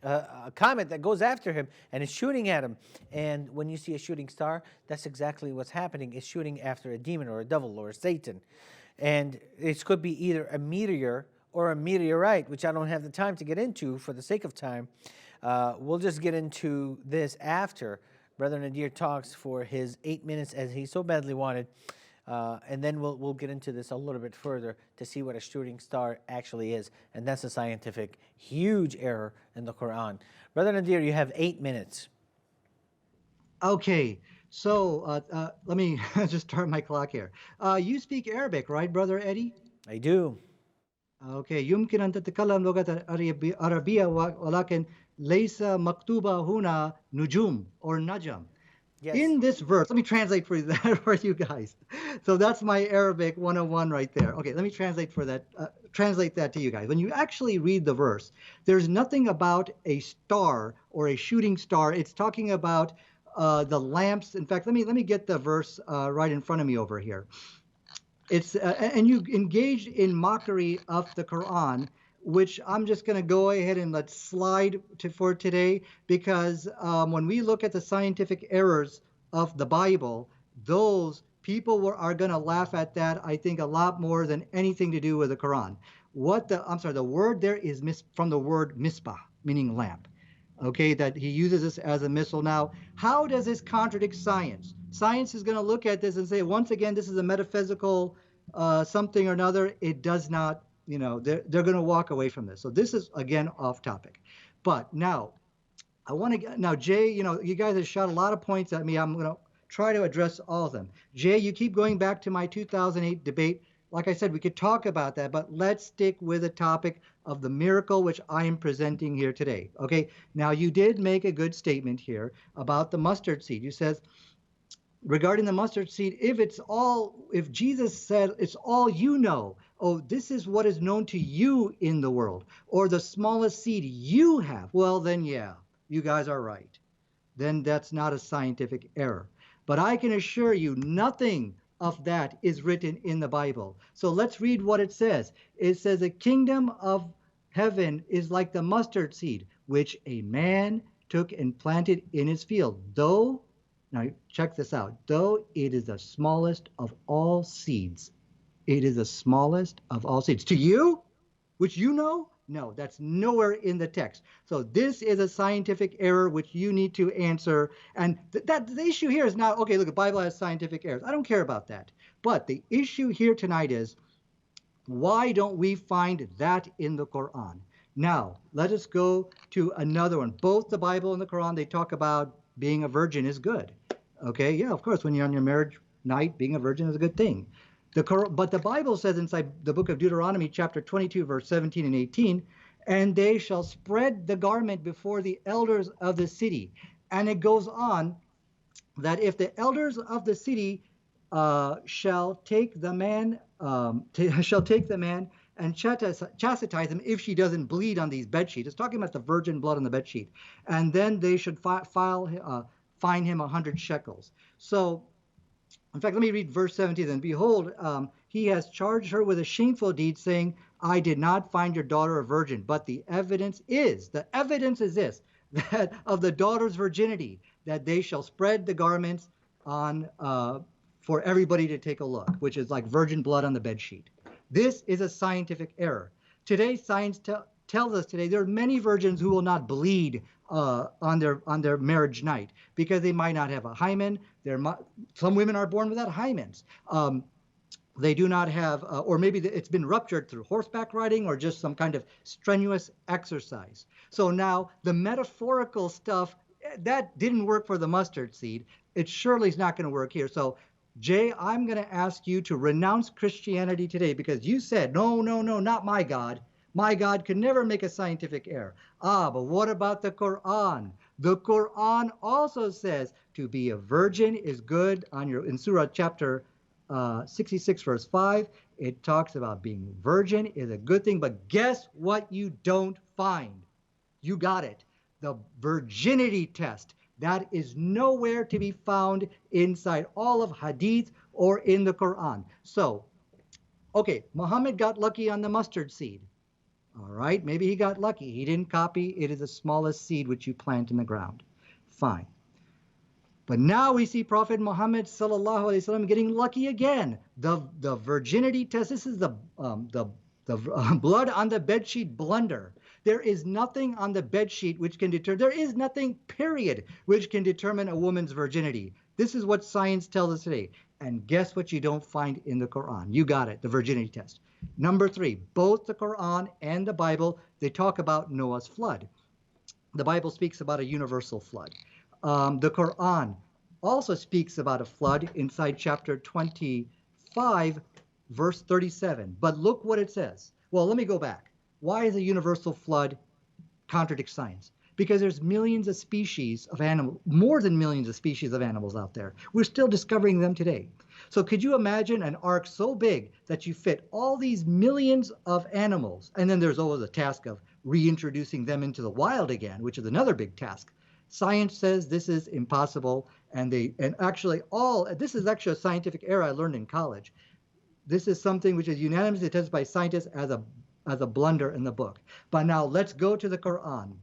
a comet that goes after him and is shooting at him. And when you see a shooting star, that's exactly what's happening. It's shooting after a demon or a devil or a Satan. And it could be either a meteor or a meteorite, which I don't have the time to get into for the sake of time. We'll just get into this after Brother Nadir talks for his 8 minutes as he so badly wanted. And then we'll get into this a little bit further to see what a shooting star actually is. And that's a scientific, huge error in the Quran. Brother Nadir, you have 8 minutes. Okay, so let me just start my clock here. You speak Arabic, right, Brother Eddie? I do. Okay, يمكن أن تتكلم لغة عربية ولكن ليس مكتوبة هنا نجوم or najam. Yes. In this verse, let me translate for that for you guys. So that's my Arabic 101 right there. Okay, let me translate for that. Translate that to you guys. When you actually read the verse, there's nothing about a star or a shooting star. It's talking about the lamps. In fact, let me get the verse right in front of me over here. It's and you engaged in mockery of the Quran, which I'm just going to go ahead and let's slide for today, because when we look at the scientific errors of the Bible, those people are going to laugh at that, I think, a lot more than anything to do with the Quran. The word there is from the word misbah, meaning lamp. Okay, that he uses this as a missile. Now, how does this contradict science? Science is going to look at this and say, once again, this is a metaphysical something or another. It does not, they're going to walk away from this. So this is, again, off topic. But now, Jay, you guys have shot a lot of points at me. I'm going to try to address all of them. Jay, you keep going back to my 2008 debate. Like I said, we could talk about that, but let's stick with the topic of the miracle which I am presenting here today. Okay, now you did make a good statement here about the mustard seed. You says, regarding the mustard seed, if Jesus said it's all this is what is known to you in the world, or the smallest seed you have, well then yeah, you guys are right. Then that's not a scientific error. But I can assure you nothing of that is written in the Bible. So let's read what it says. It says, the kingdom of heaven is like the mustard seed, which a man took and planted in his field. Now check this out, though it is the smallest of all seeds. It is the smallest of all seeds. To you, which you know? No, that's nowhere in the text. So this is a scientific error which you need to answer. And the issue here is not, okay, look, the Bible has scientific errors. I don't care about that. But the issue here tonight is, why don't we find that in the Quran? Now, let us go to another one. Both the Bible and the Quran, they talk about being a virgin is good. Okay, yeah, of course, when you're on your marriage night, being a virgin is a good thing. But the Bible says inside the book of Deuteronomy, chapter 22, verse 17 and 18, and they shall spread the garment before the elders of the city. And it goes on that if the elders of the city shall take the man and chastise him if she doesn't bleed on these bed sheets. It's talking about the virgin blood on the bed sheet. And then they should fine him 100 shekels. So, in fact, let me read verse 17. And behold, he has charged her with a shameful deed, saying, I did not find your daughter a virgin. But the evidence is this, that of the daughter's virginity, that they shall spread the garments on for everybody to take a look, which is like virgin blood on the bed sheet. This is a scientific error. Today, science tells us today there are many virgins who will not bleed on their marriage night because they might not have a hymen. Some women are born without hymens. They do not have, or maybe it's been ruptured through horseback riding or just some kind of strenuous exercise. So now the metaphorical stuff, that didn't work for the mustard seed. It surely is not going to work here. So Jay, I'm going to ask you to renounce Christianity today because you said, no, not my God. My God could never make a scientific error. But what about the Quran? The Quran also says to be a virgin is good. In Surah chapter 66, verse 5, it talks about being virgin is a good thing. But guess what you don't find? You got it. The virginity test. That is nowhere to be found inside all of Hadith or in the Quran. So, okay, Muhammad got lucky on the mustard seed. All right, maybe he got lucky. He didn't copy. It is the smallest seed which you plant in the ground. Fine. But now we see Prophet Muhammad sallallahu alaihi wasallam getting lucky again. The virginity test. This is the blood on the bedsheet blunder. There is nothing on the bedsheet which can determine. There is nothing, period, which can determine a woman's virginity. This is what science tells us today. And guess what you don't find in the Quran? You got it, the virginity test. Number 3, both the Quran and the Bible, they talk about Noah's flood. The Bible speaks about a universal flood. The Quran also speaks about a flood inside chapter 25, verse 37. But look what it says. Well, let me go back. Why is a universal flood contradict science? Because there's millions of species of animals, more than millions of species of animals out there. We're still discovering them today. So could you imagine an ark so big that you fit all these millions of animals? And then there's always a task of reintroducing them into the wild again, which is another big task. Science says this is impossible, and this is actually a scientific error I learned in college. This is something which is unanimously tested by scientists as a blunder in the book. But now let's go to the Quran.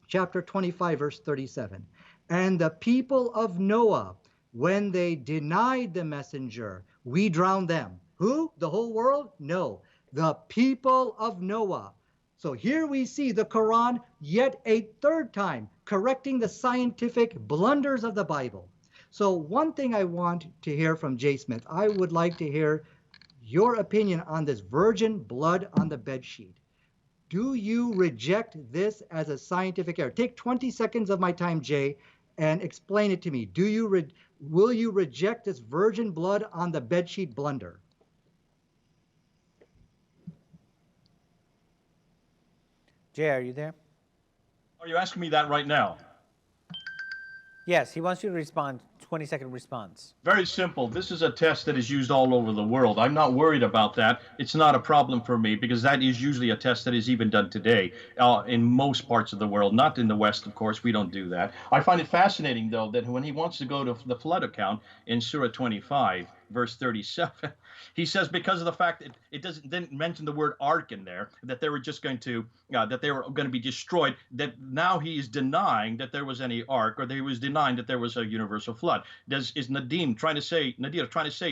Chapter 25, verse 37. And the people of Noah, when they denied the messenger, we drowned them. Who? The whole world? No. The people of Noah. So here we see the Quran yet a third time correcting the scientific blunders of the Bible. So one thing I want to hear from Jay Smith, I would like to hear your opinion on this virgin blood on the bedsheet. Do you reject this as a scientific error? Take 20 seconds of my time, Jay, and explain it to me. Will you reject this virgin blood on the bedsheet blunder? Jay, are you there? Are you asking me that right now? Yes, he wants you to respond, 20-second response. Very simple. This is a test that is used all over the world. I'm not worried about that. It's not a problem for me because that is usually a test that is even done today in most parts of the world. Not in the West, of course. We don't do that. I find it fascinating, though, that when he wants to go to the flood account in Surah 25, verse 37, he says because of the fact that it didn't mention the word ark in there, that they were just going to be destroyed, that now he is denying that there was any ark, or that he was denying that there was a universal flood. Is Nadir trying to say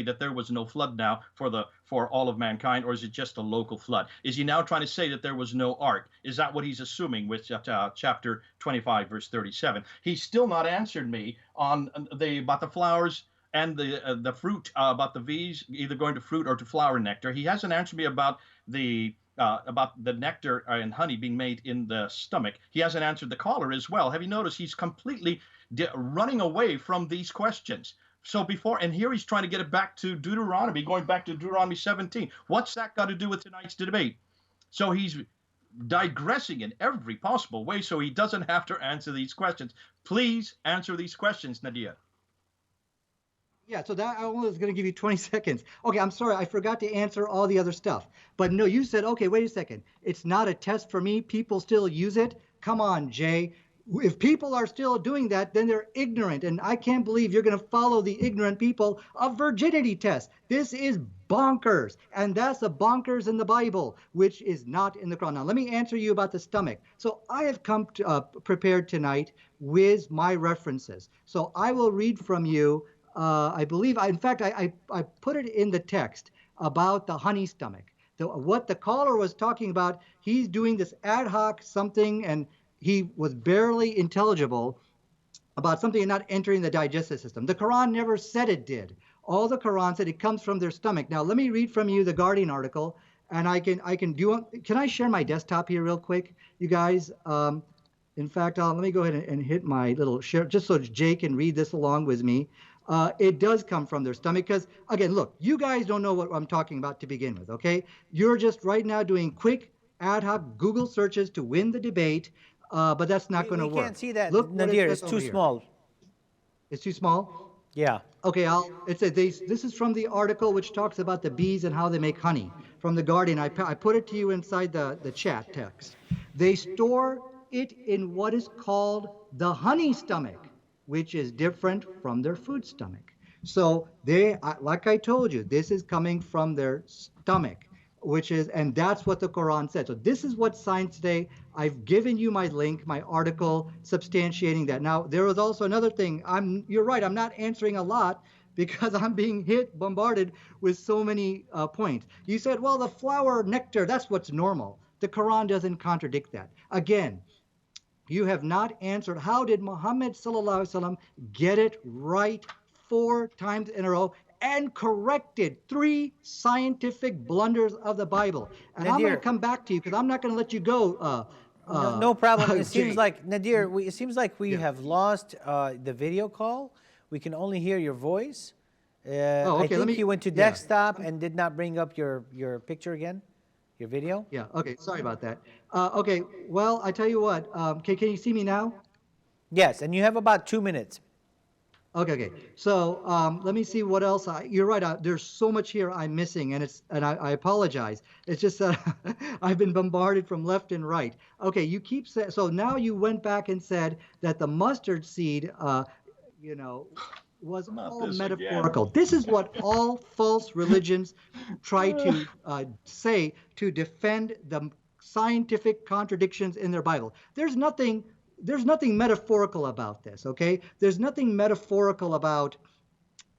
that there was no flood now for all of mankind, or is it just a local flood? Is he now trying to say that there was no ark? Is that what he's assuming with chapter 25, verse 37? He's still not answered me on about the flowers and the fruit, about the bees either going to fruit or to flower nectar. He hasn't answered me about the nectar and honey being made in the stomach. He hasn't answered the caller as well. Have you noticed he's completely running away from these questions? So and here he's trying to get it back to Deuteronomy, going back to Deuteronomy 17. What's that got to do with tonight's debate? So he's digressing in every possible way so he doesn't have to answer these questions. Please answer these questions, Nadia. Yeah, so that I was going to give you 20 seconds. Okay, I'm sorry, I forgot to answer all the other stuff. But no, you said, okay, wait a second. It's not a test for me. People still use it. Come on, Jay. If people are still doing that, then they're ignorant. And I can't believe you're going to follow the ignorant people of virginity test. This is bonkers. And that's a bonkers in the Bible, which is not in the Quran. Now, let me answer you about the stomach. So I have come prepared tonight with my references. So I will read from you. I believe, in fact, I put it in the text about the honey stomach. What the caller was talking about, he's doing this ad hoc something, and he was barely intelligible about something not entering the digestive system. The Quran never said it did. All the Quran said it comes from their stomach. Now, let me read from you the Guardian article, and can I share my desktop here real quick, you guys? In fact, let me go ahead and hit my little share, just so Jay can read this along with me. It does come from their stomach because, again, look, you guys don't know what I'm talking about to begin with, okay? You're just right now doing quick ad hoc Google searches to win the debate, but that's not going to work. We can't see that, Look Nadir. It's too small. It's too small? Yeah. Okay, this is from the article which talks about the bees and how they make honey from the Guardian. I put it to you inside the chat text. They store it in what is called the honey stomach, which is different from their food stomach. So like I told you, this is coming from their stomach. and that's what the Quran said. So this is what Science Today, I've given you my link, my article substantiating that. Now, there was also another thing. You're right, I'm not answering a lot because I'm being bombarded with so many points. You said, well, the flower nectar, that's what's normal. The Quran doesn't contradict that. Again, you have not answered, how did Muhammad sallallahu alaihi wasallam get it right 4 times in a row and corrected 3 scientific blunders of the Bible? And I'm going Nadir, to come back to you because I'm not going to let you go. no problem. It seems Jay. like, Nadir, it seems like we Yeah. have lost the video call. We can only hear your voice. I okay, think you went to yeah. desktop and did not bring up your picture again, your video. Yeah, okay, sorry about that. Okay, well, I tell you what, can you see me now? Yes, and you have about 2 minutes. Okay. So let me see what else. You're right. There's so much here I'm missing, and I apologize. It's just that I've been bombarded from left and right. Okay, you keep saying. So now you went back and said that the mustard seed, was all metaphorical. This is what all false religions try to say to defend the scientific contradictions in their Bible. There's nothing metaphorical about this, okay? There's nothing metaphorical about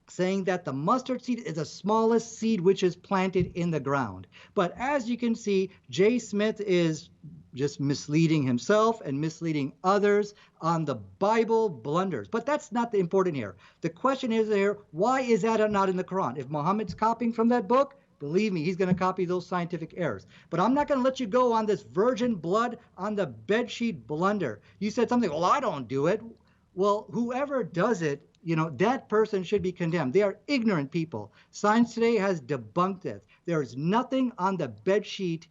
saying that the mustard seed is the smallest seed which is planted in the ground. But as you can see, Jay Smith is just misleading himself and misleading others on the Bible blunders. But that's not the important here. The question is here, why is that not in the Quran? If Muhammad's copying from that book, believe me, he's going to copy those scientific errors. But I'm not going to let you go on this virgin blood on the bedsheet blunder. You said something, well, I don't do it. Well, whoever does it, that person should be condemned. They are ignorant people. Science Today has debunked it. There is nothing on the bedsheet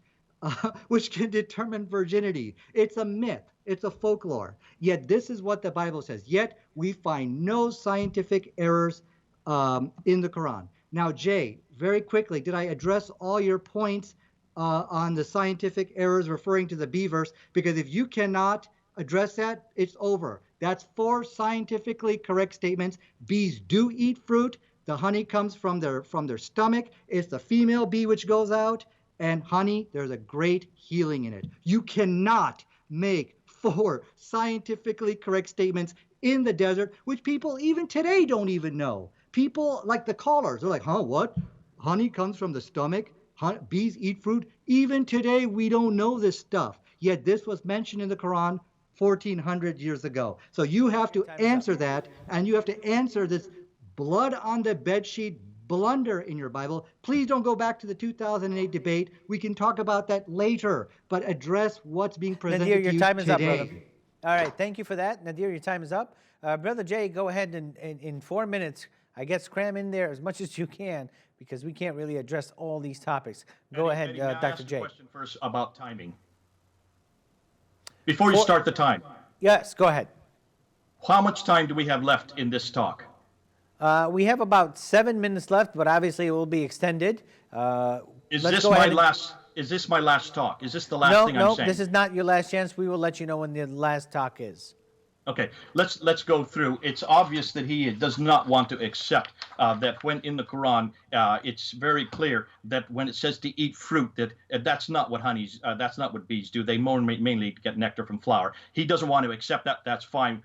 which can determine virginity. It's a myth. It's a folklore. Yet this is what the Bible says. Yet we find no scientific errors in the Quran. Now, Jay, very quickly, did I address all your points on the scientific errors referring to the B verse? Because if you cannot address that, it's over. That's 4 scientifically correct statements. Bees do eat fruit. The honey comes from their stomach. It's the female bee which goes out. And honey, there's a great healing in it. You cannot make 4 scientifically correct statements in the desert, which people even today don't even know. People like the callers, they're like, what? Honey comes from the stomach? Bees eat fruit? Even today, we don't know this stuff. Yet this was mentioned in the Quran 1,400 years ago. So you have to answer that, and you have to answer this blood on the bedsheet blunder in your Bible. Please don't go back to the 2008 debate. We can talk about that later, but address what's being presented Nadir, to your you time is today. up, brother. All right, thank you for that. Nadir, your time is up. Brother Jay, go ahead and in 4 minutes, I guess cram in there as much as you can because we can't really address all these topics. Go ahead, Eddie, may I Dr. ask Jay. a question first about timing? Before you start the time, Yes, go ahead. how much time do we have left in this talk? We have about 7 minutes left, but obviously it will be extended. Is let's this go my ahead and- last? Is this my last talk? Is this the last thing I'm No, saying? this is not your last chance. We will let you know when the last talk is. Okay, let's go through. It's obvious that he does not want to accept that when in the Quran, it's very clear that when it says to eat fruit, that that's not what that's not what bees do. They mainly get nectar from flower. He doesn't want to accept that. That's fine.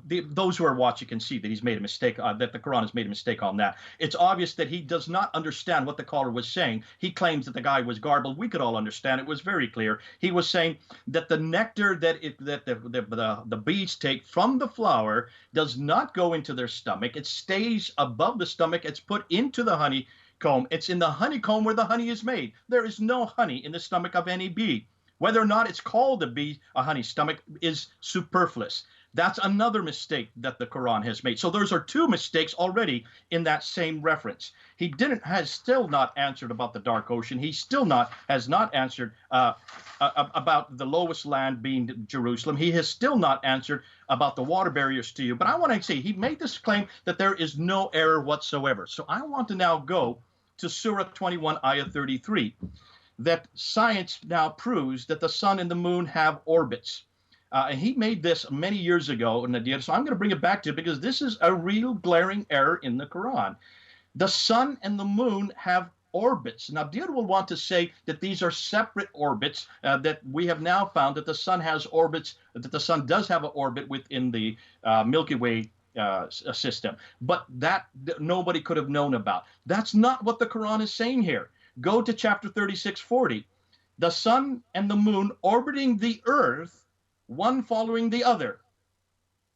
Those who are watching can see that he's made a mistake, that the Quran has made a mistake on that. It's obvious that he does not understand what the caller was saying. He claims that the guy was garbled. We could all understand. It was very clear. He was saying that the nectar that the bees take from the flower does not go into their stomach. It stays above the stomach. It's put into the honeycomb. It's in the honeycomb where the honey is made. There is no honey in the stomach of any bee. Whether or not it's called a honey stomach is superfluous. That's another mistake that the Quran has made. So those are 2 mistakes already in that same reference. He has still not answered about the dark ocean. He still has not answered about the lowest land being Jerusalem. He has still not answered about the water barriers to you. But I want to say he made this claim that there is no error whatsoever. So I want to now go to Surah 21, Ayah 33, that science now proves that the sun and the moon have orbits. And he made this many years ago, Nadir, so I'm going to bring it back to you because this is a real glaring error in the Quran. The sun and the moon have orbits. Now, Dean will want to say that these are separate orbits, that we have now found that the sun has orbits, that the sun does have an orbit within the Milky Way system, but that nobody could have known about. That's not what the Quran is saying here. Go to chapter 36:40. The sun and the moon orbiting the earth, one following the other.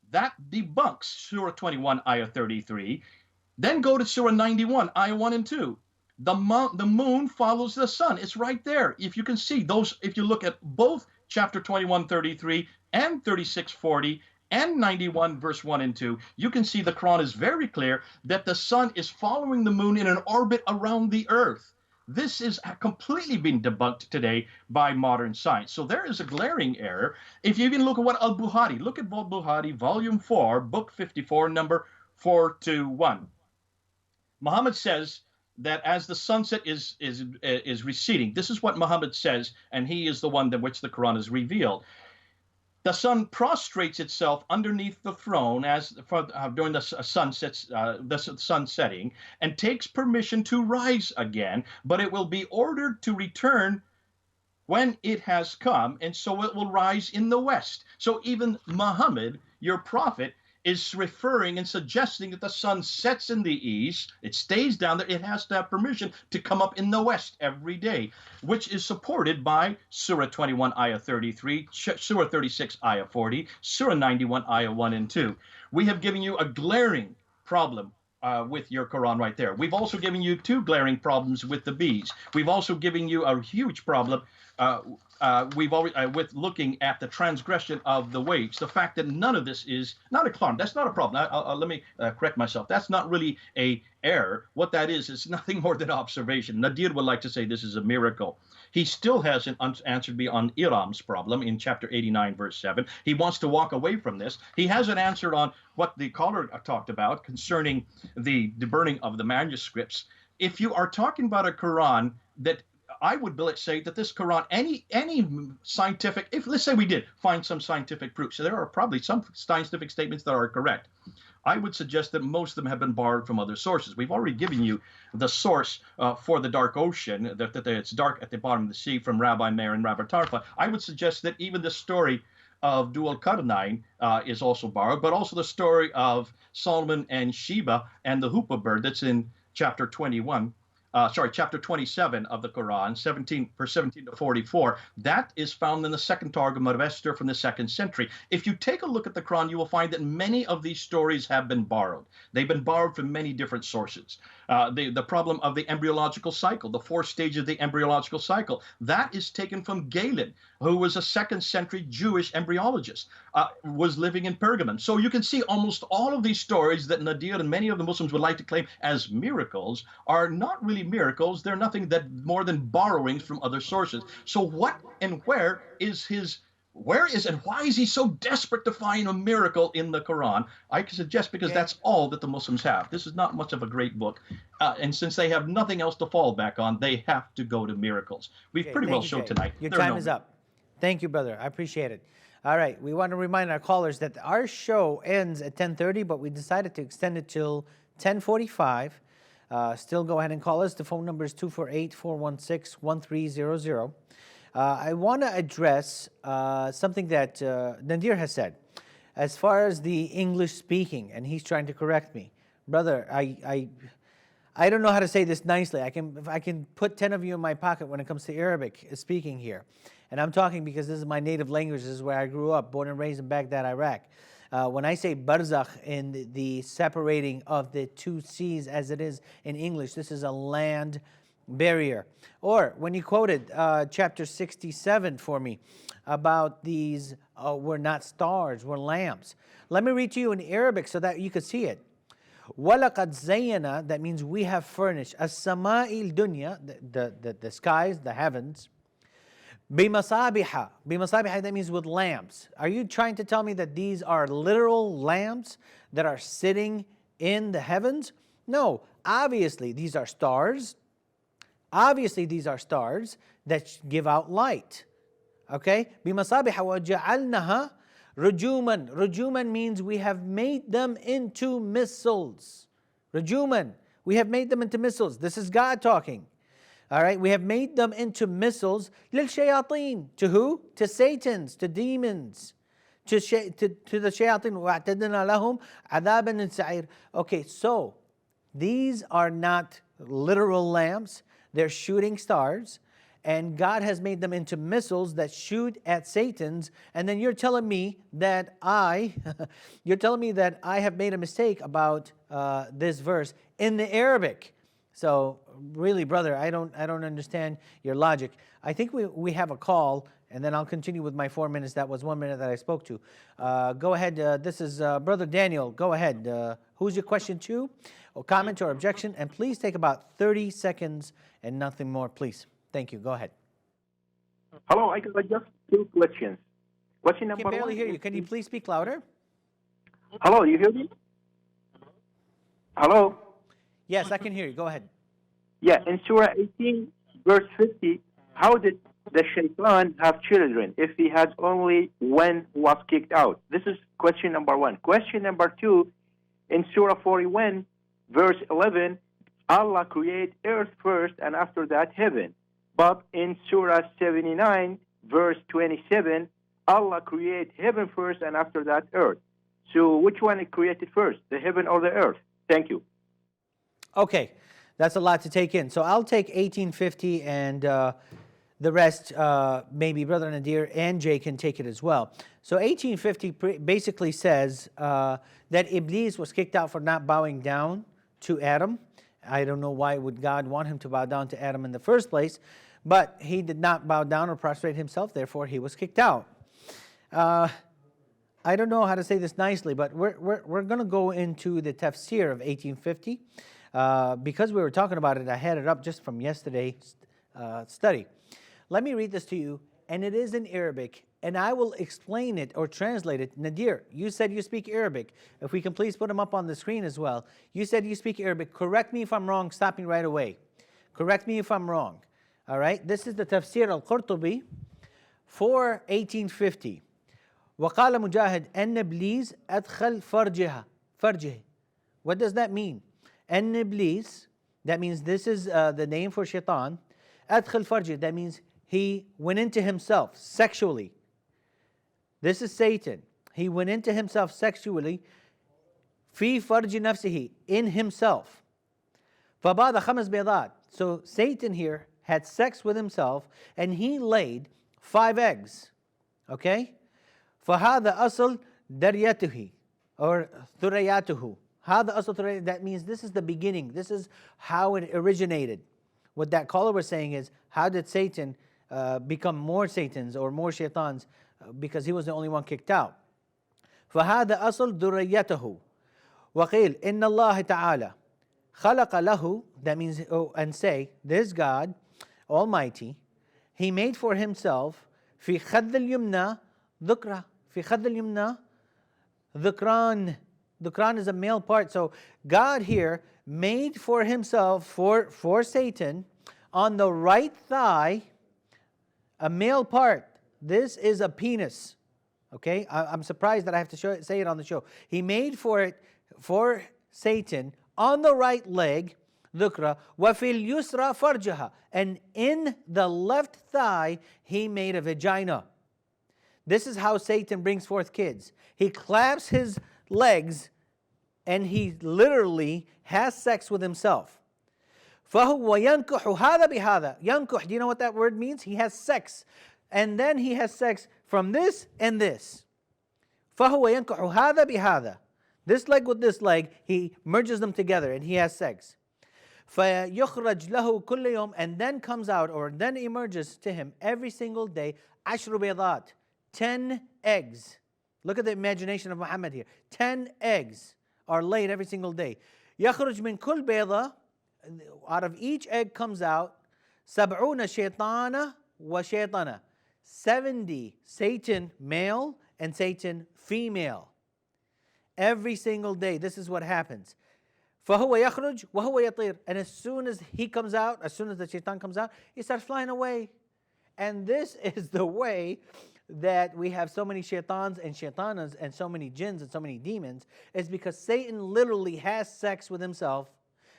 That debunks Surah 21, Ayah 33. Then go to Surah 91, Ayah 1 and 2. The moon follows the sun. It's right there. If you can see those, if you look at both chapter 21:33 and 36:40 and 91 verse 1 and 2, you can see the Quran is very clear that the sun is following the moon in an orbit around the earth. This is completely been debunked today by modern science. So there is a glaring error. If you even look at what Al-Bukhari, look at Al-Bukhari, volume 4, book 54, number 421. Muhammad says that as the sunset is receding, this is what Muhammad says, and he is the one that which the Quran is revealed. The sun prostrates itself underneath the throne during the sun setting, and takes permission to rise again, but it will be ordered to return when it has come, and so it will rise in the west. So even Muhammad, your prophet, is referring and suggesting that the sun sets in the east, it stays down there, it has to have permission to come up in the west every day, which is supported by Surah 21, Ayah 33, Surah 36, Ayah 40, Surah 91, Ayah 1 and 2. We have given you a glaring problem with your Quran right there. We've also given you two glaring problems with the bees. We've also given you a huge problem with looking at the transgression of the weights. The fact that none of this is not a Quran. That's not a problem. Let me correct myself. That's not really a error. What that is nothing more than observation. Nadir would like to say this is a miracle. He still hasn't answered me on Iram's problem in chapter 89, verse 7. He wants to walk away from this. He hasn't answered on what the caller talked about concerning the burning of the manuscripts. If you are talking about a Quran that I would say that this Quran, any scientific, if let's say we did find some scientific proof, so there are probably some scientific statements that are correct. I would suggest that most of them have been borrowed from other sources. We've already given you the source for the dark ocean, that it's dark at the bottom of the sea, from Rabbi Meir and Rabbi Tarfa. I would suggest that even the story of Dual Karnain is also borrowed, but also the story of Solomon and Sheba and the Hoopoe bird that's in chapter 27 of the Quran, verse 17 to 44. That is found in the second Targum of Esther from the 2nd century. If you take a look at the Quran, you will find that many of these stories have been borrowed. They've been borrowed from many different sources. The problem of the embryological cycle, the 4 stages of the embryological cycle, that is taken from Galen, who was a 2nd century Jewish embryologist, was living in Pergamon. So you can see almost all of these stories that Nadir and many of the Muslims would like to claim as miracles are not really miracles. They're nothing more than borrowings from other sources. So what and where is and why is he so desperate to find a miracle in the Quran? I can suggest because that's all that the Muslims have. This is not much of a great book. And since they have nothing else to fall back on, they have to go to miracles. We've pretty well showed tonight. Your time is up. Thank you, brother. I appreciate it. All right. We want to remind our callers that our show ends at 10:30, but we decided to extend it till 10:45. Still go ahead and call us. The phone number is 248-416-1300. I want to address something that Nadir has said as far as the English speaking, and he's trying to correct me. Brother, I don't know how to say this nicely. I can put 10 of you in my pocket when it comes to Arabic speaking here. And I'm talking because this is my native language. This is where I grew up, born and raised in Baghdad, Iraq. When I say barzakh in the separating of the two seas as it is in English, this is a land barrier. Or when you quoted chapter 67 for me about these were not stars, were lamps. Let me read to you in Arabic so that you could see it. وَلَقَدْ زَيَّنَا, that means we have furnished, السَّمَاءِ الدُّنْيا, the skies, the heavens, بِمَصَابِحَ, that means with lamps. Are you trying to tell me that these are literal lamps that are sitting in the heavens? No, obviously these are stars. Obviously these are stars that give out light. Okay? بِمَصَابِحَ وَجَعَلْنَهَا رُجُومًا. Rujuman means we have made them into missiles. Rujuman, we have made them into missiles. This is God talking. All right, we have made them into missiles. للشياطين. To who? To Satans, to demons. To the shayateen. وَأَعْتَدْنَا لَهُمْ عَذَابًا سَعِيرًا. Okay, so these are not literal lamps. They're shooting stars. And God has made them into missiles that shoot at Satan's. And then you're telling me that you're telling me that I have made a mistake about this verse in the Arabic. So really, brother, I don't understand your logic. I think we have a call, and then I'll continue with my 4 minutes. That was 1 minute that I spoke to. Go ahead. This is Brother Daniel. Go ahead. Who's your question to, or comment or objection? And please take about 30 seconds and nothing more, please. Thank you. Go ahead. Hello, I got just 2 questions. Question I number can barely one. hear you. Can you please speak louder? Hello, you hear me? Hello? Yes, I can hear you. Go ahead. Yeah, in Surah 18, verse 50, how did the shaitan have children if he had only one who was kicked out? This is question number 1. Question number 2, in Surah 41, verse 11, Allah created earth first and after that heaven. But in Surah 79, verse 27, Allah created heaven first and after that earth. So which one is created first, the heaven or the earth? Thank you. Okay, that's a lot to take in. So I'll take 1850 and the rest, maybe Brother Nadir and Jay can take it as well. So 1850 basically says that Iblis was kicked out for not bowing down to Adam. I don't know why would God want him to bow down to Adam in the first place, but he did not bow down or prostrate himself, therefore he was kicked out. I don't know how to say this nicely, but we're going to go into the tafsir of 1850. Because we were talking about it, I had it up just from yesterday's study. Let me read this to you, and it is in Arabic, and I will explain it or translate it. Nadir, you said you speak Arabic. If we can please put them up on the screen as well. You said you speak Arabic. Correct me if I'm wrong. Stop me right away. Correct me if I'm wrong. All right? This is the tafsir al-Qurtubi for 1850. وقال مجاهد أن إبليس أدخل فرجه. What does that mean? أن إبليس, that means this is the name for shaitan. أدخل فرجه, that means he went into himself sexually. This is Satan. He went into himself sexually. في فرج نفسه, in himself. فبعد 5 بيضات. So Satan here had sex with himself and he laid 5 eggs. Okay? فهذا أصل دريته or ثرياته. هذا أصل ثرياته, that means this is the beginning. This is how it originated. What that caller was saying is, how did Satan become more Satans or more shaitans? Because he was the only one kicked out. فهذا أصل ذريته. وقيل إن الله تعالى خلق له, that means, and say, this God Almighty, He made for Himself في خد اليمنى ذكرى. في خد اليمنى ذكران. Dhukran is a male part. So God here made for himself, for Satan, on the right thigh, a male part. This is a penis. Okay? I'm surprised that I have to say it on the show. He made for Satan, on the right leg, dhukra, وَفِي الْيُسْرَى فَرْجَهَا. And in the left thigh, he made a vagina. This is how Satan brings forth kids. He claps his legs and he literally has sex with himself. فَهُوَ يَنْكُحُ هَذَا بِهَذَا. يَنْكُح, do you know what that word means? He has sex. And then he has sex from this and this. فَهُوَ يَنْكُحُ هَذَا بِهَذَا. This leg with this leg, he merges them together and he has sex. فَيُخْرَجْ لَهُ كُلَّ يَوْمٍ. And then comes out, or then emerges to him every single day, عَشْرُ بَيْضَاتٍ. 10 eggs. Look at the imagination of Muhammad here. 10 eggs are laid every single day. يخرج من كل بيضة, out of each egg comes out 70 شيطانة وشيطنة. 70 Satan male and Satan female. Every single day, this is what happens. فهو يخرج وهو يطير. And as soon as he comes out, as soon as the shaitan comes out, he starts flying away. And this is the way that we have so many shaitans and shaitanas and so many jinns and so many demons, is because Satan literally has sex with himself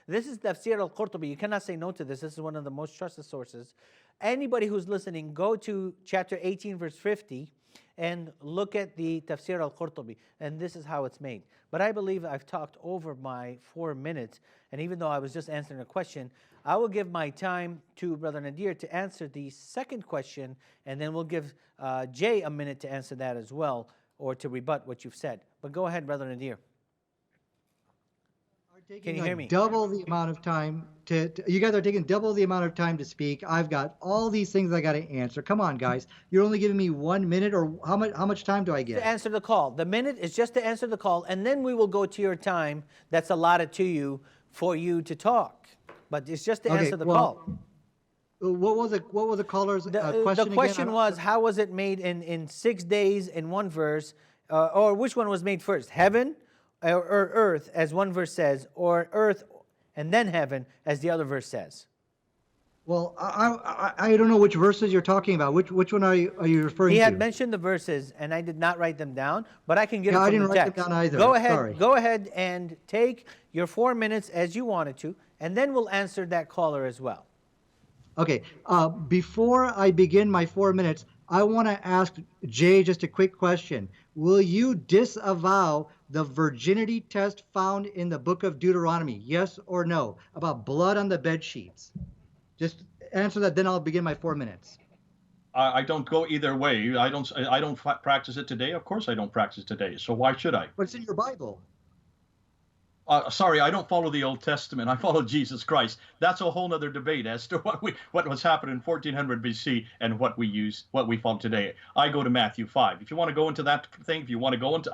This is Tafsir al-Qurtubi. You cannot say no to this. This is one of the most trusted sources. Anybody who's listening, go to chapter 18, verse 50, and look at the Tafsir al-Qurtubi. And this is how it's made. But I believe I've talked over my 4 minutes. And even though I was just answering a question, I will give my time to Brother Nadir to answer the second question. And then we'll give Jay a minute to answer that as well, or to rebut what you've said. But go ahead, Brother Nadir. Can you hear me? Double the amount of time you guys are taking double the amount of time to speak. I've got all these things I got to answer. Come on, guys. You're only giving me 1 minute, or how much time do I get? To answer the call. The minute is just to answer the call, and then we will go to your time that's allotted to you for you to talk. But it's just to answer the call. What was the caller's question? The question was, how was it made in 6 days in one verse, or which one was made first, heaven or earth, as one verse says, or earth and then heaven, as the other verse says? Well, I don't know which verses you're talking about. Which one are you referring to? He had mentioned the verses, and I did not write them down, but I can get it from the text. I didn't write them down either. Go ahead and take your 4 minutes as you wanted to, and then we'll answer that caller as well. Okay. Before I begin my 4 minutes, I want to ask Jay just a quick question. Will you disavow the virginity test found in the book of Deuteronomy? Yes or no? About blood on the bed sheets. Just answer that, then I'll begin my 4 minutes. I don't go either way. I don't practice it today. Of course I don't practice today. So why should I? But it's in your Bible. Sorry, I don't follow the Old Testament. I follow Jesus Christ. That's a whole other debate as to what was happening in 1400 BC and what we follow today. I go to Matthew 5. If you want to go into that thing,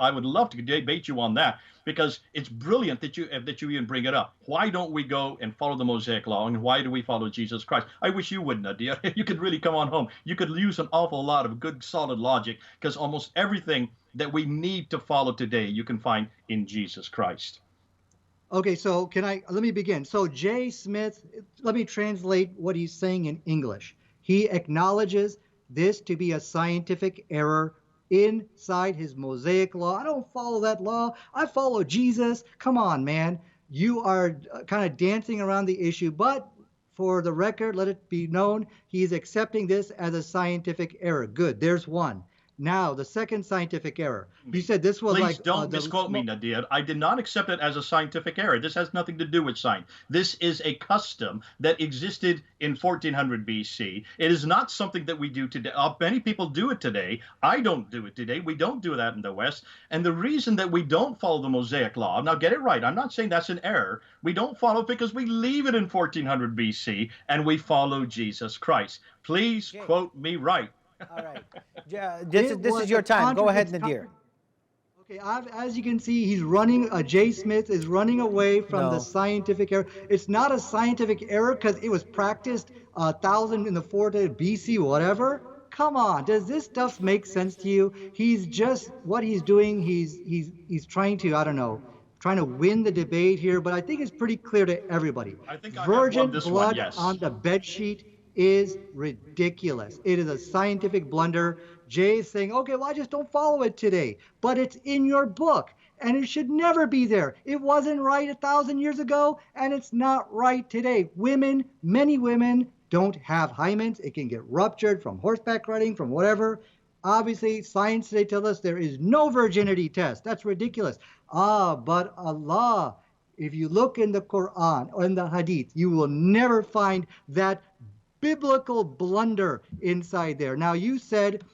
I would love to debate you on that, because it's brilliant that you even bring it up. Why don't we go and follow the Mosaic Law, and why do we follow Jesus Christ? I wish you would, Nadia. You could really come on home. You could use an awful lot of good, solid logic, because almost everything that we need to follow today, you can find in Jesus Christ. Okay, so let me begin. So Jay Smith, let me translate what he's saying in English. He acknowledges this to be a scientific error inside his Mosaic Law. I don't follow that law. I follow Jesus. Come on, man. You are kind of dancing around the issue, but for the record, let it be known, he's accepting this as a scientific error. Good, there's one. Now, the second scientific error. You said this was Please don't misquote me, Nadir. I did not accept it as a scientific error. This has nothing to do with science. This is a custom that existed in 1400 BC. It is not something that we do today. Many people do it today. I don't do it today. We don't do that in the West. And the reason that we don't follow the Mosaic Law, now get it right, I'm not saying that's an error. We don't follow it because we leave it in 1400 BC and we follow Jesus Christ. Please quote me right. All right. This is your time. Go ahead, Nadir. Okay, as you can see, Jay Smith is running away from the scientific error. It's not a scientific error because it was practiced 1,000 in the 4th BC, whatever. Come on, does this stuff make sense to you? What he's doing, he's trying to, trying to win the debate here, but I think it's pretty clear to everybody. I think Virgin blood on the bed sheet is ridiculous. It is a scientific blunder. Jay is saying, okay, well, I just don't follow it today. But it's in your book, and it should never be there. It wasn't right 1,000 years ago, and it's not right today. Many women don't have hymens. It can get ruptured from horseback riding, from whatever. Obviously, science today tells us there is no virginity test. That's ridiculous. But Allah, if you look in the Quran or in the Hadith, you will never find that biblical blunder inside there. Now, you said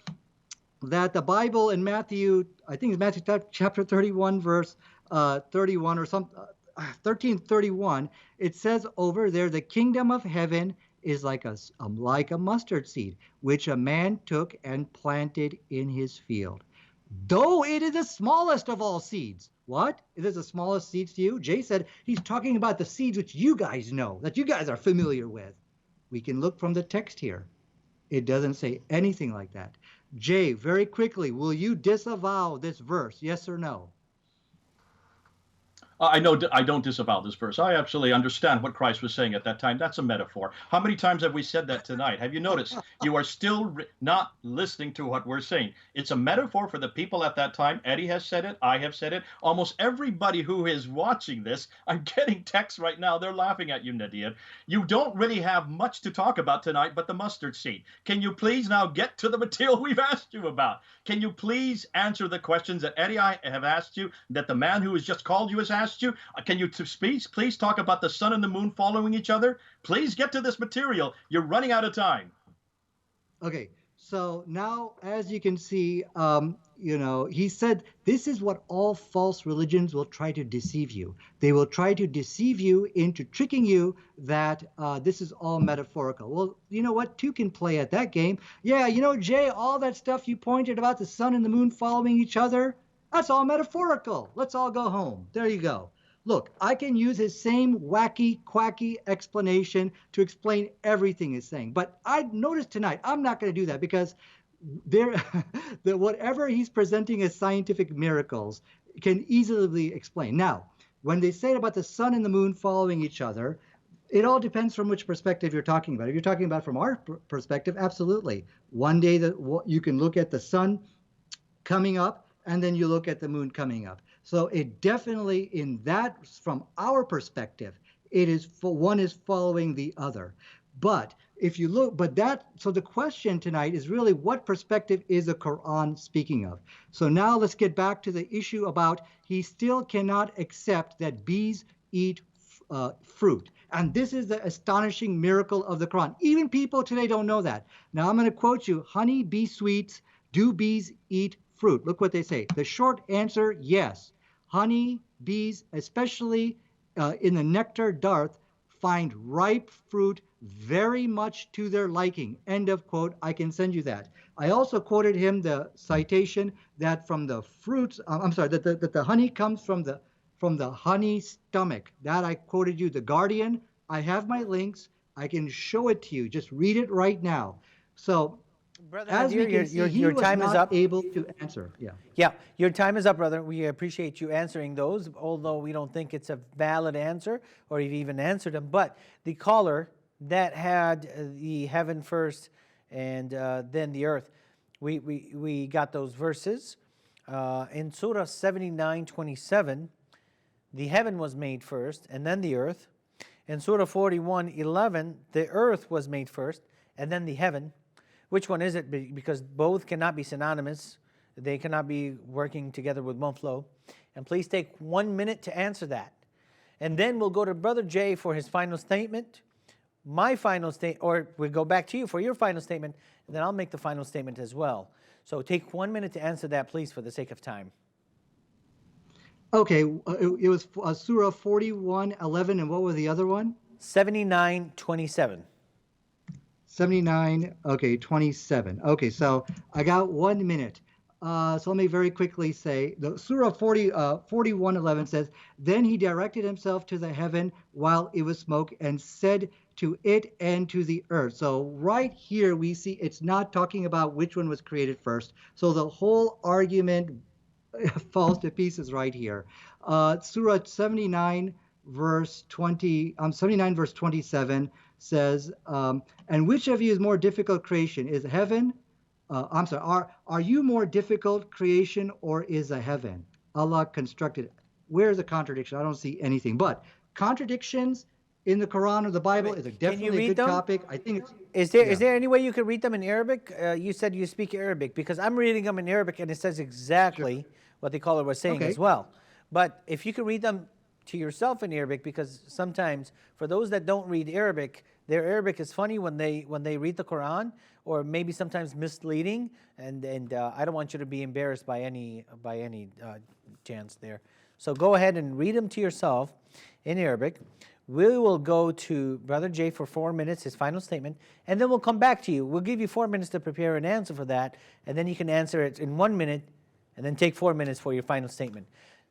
that the Bible in Matthew, I think it's Matthew chapter 31, verse 31 or something, 13:31, it says over there, the kingdom of heaven is like a mustard seed, which a man took and planted in his field. Though it is the smallest of all seeds. What? It is the smallest seeds to you? Jay said he's talking about the seeds which you guys know, that you guys are familiar with. We can look from the text here. It doesn't say anything like that. Jay, very quickly, will you disavow this verse, yes or no? I know I don't disavow this verse. I absolutely understand what Christ was saying at that time. That's a metaphor. How many times have we said that tonight? Have you noticed? You are still not listening to what we're saying. It's a metaphor for the people at that time. Eddie has said it. I have said it. Almost everybody who is watching this, I'm getting texts right now. They're laughing at you, Nadir. You don't really have much to talk about tonight but the mustard seed. Can you please now get to the material we've asked you about? Can you please answer the questions that Eddie I have asked you, that the man who has just called you has asked you? Can you please talk about the sun and the moon following each other? Please get to this material. You're running out of time. Okay, so now, as you can see, he said this is what all false religions will try to deceive you. They will try to deceive you into tricking you that this is all metaphorical. Well, you know what? Two can play at that game. Yeah, Jay, all that stuff you pointed about the sun and the moon following each other, that's all metaphorical. Let's all go home. There you go. Look, I can use his same wacky, quacky explanation to explain everything he's saying. But I noticed tonight, I'm not going to do that because whatever he's presenting as scientific miracles can easily be explained. Now, when they say about the sun and the moon following each other, it all depends from which perspective you're talking about. If you're talking about from our perspective, absolutely. One day you can look at the sun coming up, and then you look at the moon coming up. So it definitely, in that, from our perspective, it is one is following the other. But if you look, so the question tonight is really what perspective is the Quran speaking of? So now let's get back to the issue about he still cannot accept that bees eat fruit. And this is the astonishing miracle of the Quran. Even people today don't know that. Now I'm going to quote you, honey, bee sweets, do bees eat fruit? Look what they say. The short answer, yes. Honey, bees, especially in the nectar dearth, find ripe fruit very much to their liking. End of quote. I can send you that. I also quoted him the citation that from the fruits, that the honey comes from the honey stomach. That I quoted you, The Guardian. I have my links. I can show it to you. Just read it right now. So, Brother as Nadir, we can see, your time is up. Able to answer. Yeah. Yeah, your time is up, brother. We appreciate you answering those, although we don't think it's a valid answer or you've even answered them. But the caller that had the heaven first and then the earth, we got those verses. In Surah 79:27, the heaven was made first and then the earth. In Surah 41:11, the earth was made first and then the heaven. Which one is it? Because both cannot be synonymous. They cannot be working together with one flow. And please take 1 minute to answer that. And then we'll go to Brother Jay for his final statement, my final statement, or we'll go back to you for your final statement, and then I'll make the final statement as well. So take 1 minute to answer that, please, for the sake of time. Okay, it was Surah 41:11, and what was the other one? 79:27. 79, okay, 27. Okay, so I got 1 minute. So let me very quickly say, the Surah 41:11 says, then he directed himself to the heaven while it was smoke and said to it and to the earth. So right here we see it's not talking about which one was created first. So the whole argument falls to pieces right here. Surah 79 verse 27 says, and which of you is more difficult creation? Is heaven? Are you more difficult creation or is a heaven? Allah constructed. Where's the contradiction? I don't see anything. But contradictions in the Quran or the Bible is definitely a good topic. I think is there any way you could read them in Arabic? You said you speak Arabic, because I'm reading them in Arabic and it says exactly what the caller was saying as well. But if you could read them to yourself in Arabic, because sometimes for those that don't read Arabic, their Arabic is funny when they read the Quran, or maybe sometimes misleading, and I don't want you to be embarrassed by any chance there. So go ahead and read them to yourself in Arabic. We will go to Brother Jay for 4 minutes, his final statement, and then we'll come back to you. We'll give you 4 minutes to prepare an answer for that, and then you can answer it in 1 minute, and then take 4 minutes for your final statement.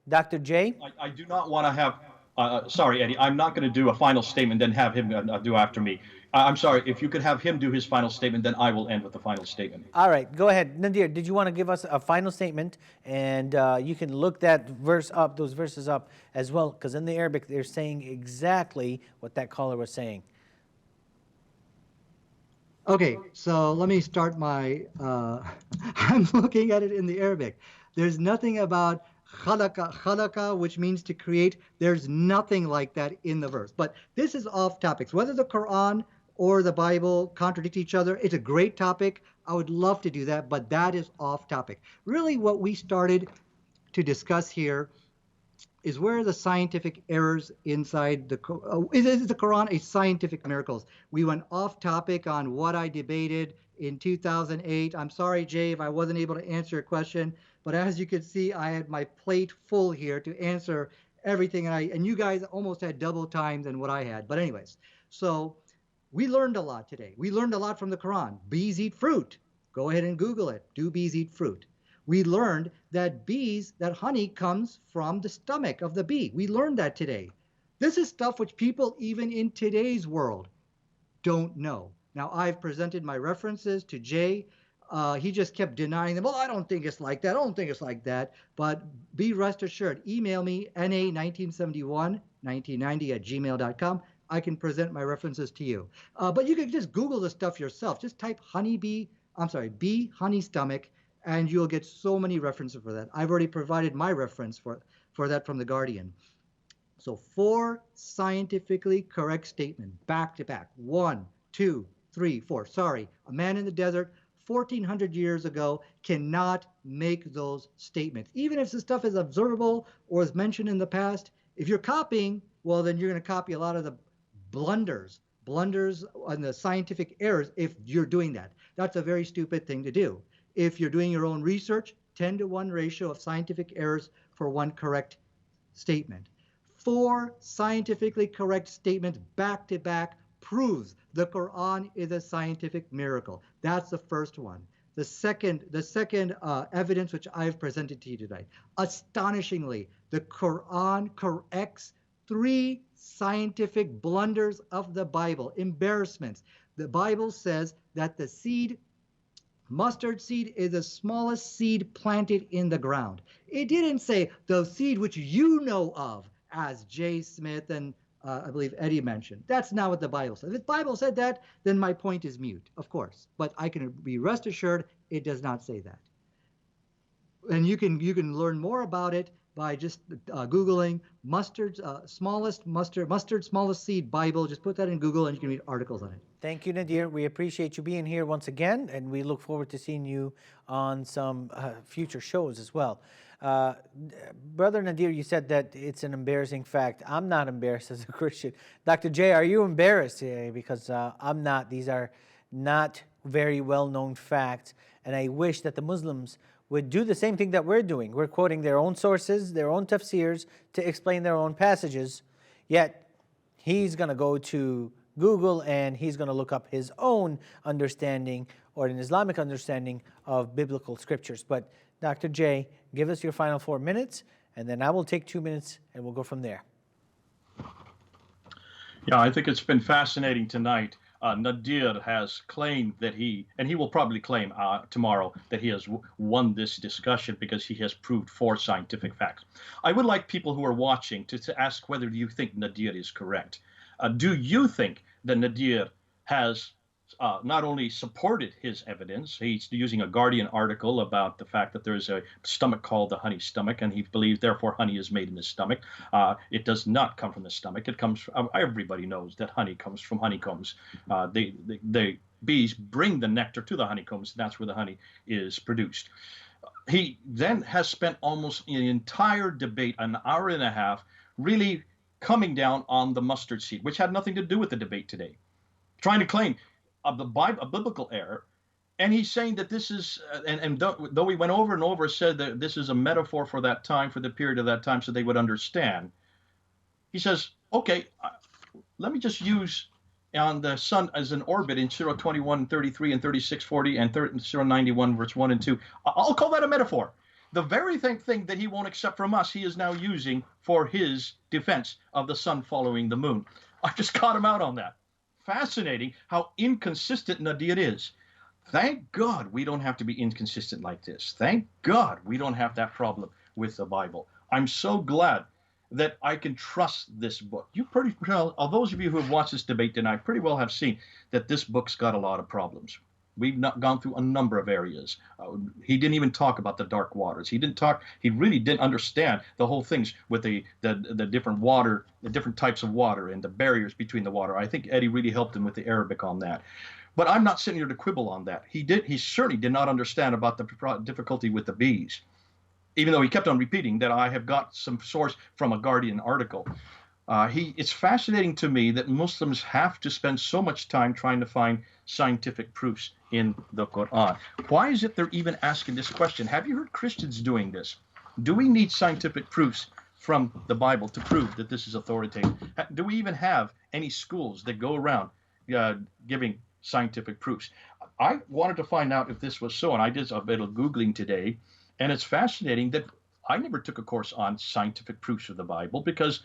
Dr. Jay? I do not want to have Sorry, Eddie, I'm not going to do a final statement, then have him do after me. I'm sorry, if you could have him do his final statement, then I will end with the final statement. All right, go ahead. Nadir, did you want to give us a final statement? And you can look that verse up, those verses up as well, because in the Arabic, they're saying exactly what that caller was saying. Okay, so let me start my, I'm looking at it in the Arabic. There's nothing about khalaqa, which means to create. There's nothing like that in the verse. But this is off topics. Whether the Quran or the Bible contradict each other, it's a great topic. I would love to do that, but that is off topic. Really what we started to discuss here is where the scientific errors inside the is the Quran a scientific miracles? We went off topic on what I debated in 2008. I'm sorry, Jay, if I wasn't able to answer your question, but as you can see, I had my plate full here to answer everything, and you guys almost had double time than what I had. But anyways, so we learned a lot today. We learned a lot from the Quran. Bees eat fruit. Go ahead and Google it. Do bees eat fruit? We learned that that honey comes from the stomach of the bee. We learned that today. This is stuff which people even in today's world don't know. Now, I've presented my references to Jay. He just kept denying them. Well, I don't think it's like that. I don't think it's like that. But be rest assured, email me, na19711990@gmail.com. I can present my references to you. But you can just Google the stuff yourself. Just type bee honey stomach, and you'll get so many references for that. I've already provided my reference for that from The Guardian. So 4 scientifically correct statements, back to back. 1, 2, 3, 4. Sorry, a man in the desert 1,400 years ago cannot make those statements. Even if the stuff is observable or is mentioned in the past, if you're copying, well, then you're going to copy a lot of the blunders and the scientific errors if you're doing that. That's a very stupid thing to do. If you're doing your own research, 10-to-1 ratio of scientific errors for 1 correct statement. 4 scientifically correct statements back to back proves the Quran is a scientific miracle. That's the first one. The second evidence which I've presented to you today. Astonishingly, the Quran corrects 3 scientific blunders of the Bible, embarrassments. The Bible says that the mustard seed is the smallest seed planted in the ground. It didn't say the seed which you know of, as Jay Smith and I believe Eddie mentioned. That's not what the Bible says. If the Bible said that, then my point is mute, of course. But I can be rest assured it does not say that. And you can learn more about it by just Googling mustard smallest seed Bible. Just put that in Google and you can read articles on it. Thank you, Nadir. We appreciate you being here once again, and we look forward to seeing you on some future shows as well. Brother Nadir, you said that it's an embarrassing fact. I'm not embarrassed as a Christian. Dr. J, are you embarrassed today? Because I'm not. These are not very well-known facts, and I wish that the Muslims would do the same thing that we're doing. We're quoting their own sources, their own tafsirs to explain their own passages, yet he's going to go to Google and he's going to look up his own understanding or an Islamic understanding of biblical scriptures. But Dr. J, give us your final 4 minutes, and then I will take 2 minutes and we'll go from there. Yeah, I think it's been fascinating tonight. Nadir has claimed that he will probably claim tomorrow that he has won this discussion because he has proved 4 scientific facts. I would like people who are watching to ask whether you think Nadir is correct. Do you think that Nadir has not only supported his evidence? He's using a Guardian article about the fact that there is a stomach called the honey stomach, and he believes therefore honey is made in the stomach. It does not come from the stomach. It comes from, everybody knows that honey comes from honeycombs. The bees bring the nectar to the honeycombs. That's where the honey is produced. He then has spent almost an entire debate, an hour and a half, really coming down on the mustard seed, which had nothing to do with the debate today, trying to claim a biblical error. And he's saying that this is, and though we went over and over, said that this is a metaphor for that time, for the period of that time, so they would understand. He says, okay, let me just use on the sun as an orbit in Surah 21, 33, and 36, 40, and Surah 91, verse 1 and 2. I'll call that a metaphor. The very thing that he won't accept from us, he is now using for his defense of the sun following the moon. I just caught him out on that. Fascinating how inconsistent Nadir is. Thank God we don't have to be inconsistent like this. Thank God we don't have that problem with the Bible. I'm so glad that I can trust this book. You pretty well, those of you who have watched this debate tonight, pretty well have seen that this book's got a lot of problems. We've not gone through a number of areas. He didn't even talk about the dark waters. He really didn't understand the whole things with the different water, the different types of water and the barriers between the water. I think Eddie really helped him with the Arabic on that. But I'm not sitting here to quibble on that. He certainly did not understand about the difficulty with the bees, even though he kept on repeating that I have got some source from a Guardian article. It's fascinating to me that Muslims have to spend so much time trying to find scientific proofs in the Quran. Why is it they're even asking this question? Have you heard Christians doing this? Do we need scientific proofs from the Bible to prove that this is authoritative? Do we even have any schools that go around giving scientific proofs? I wanted to find out if this was so, and I did a bit of Googling today, and it's fascinating that I never took a course on scientific proofs of the Bible because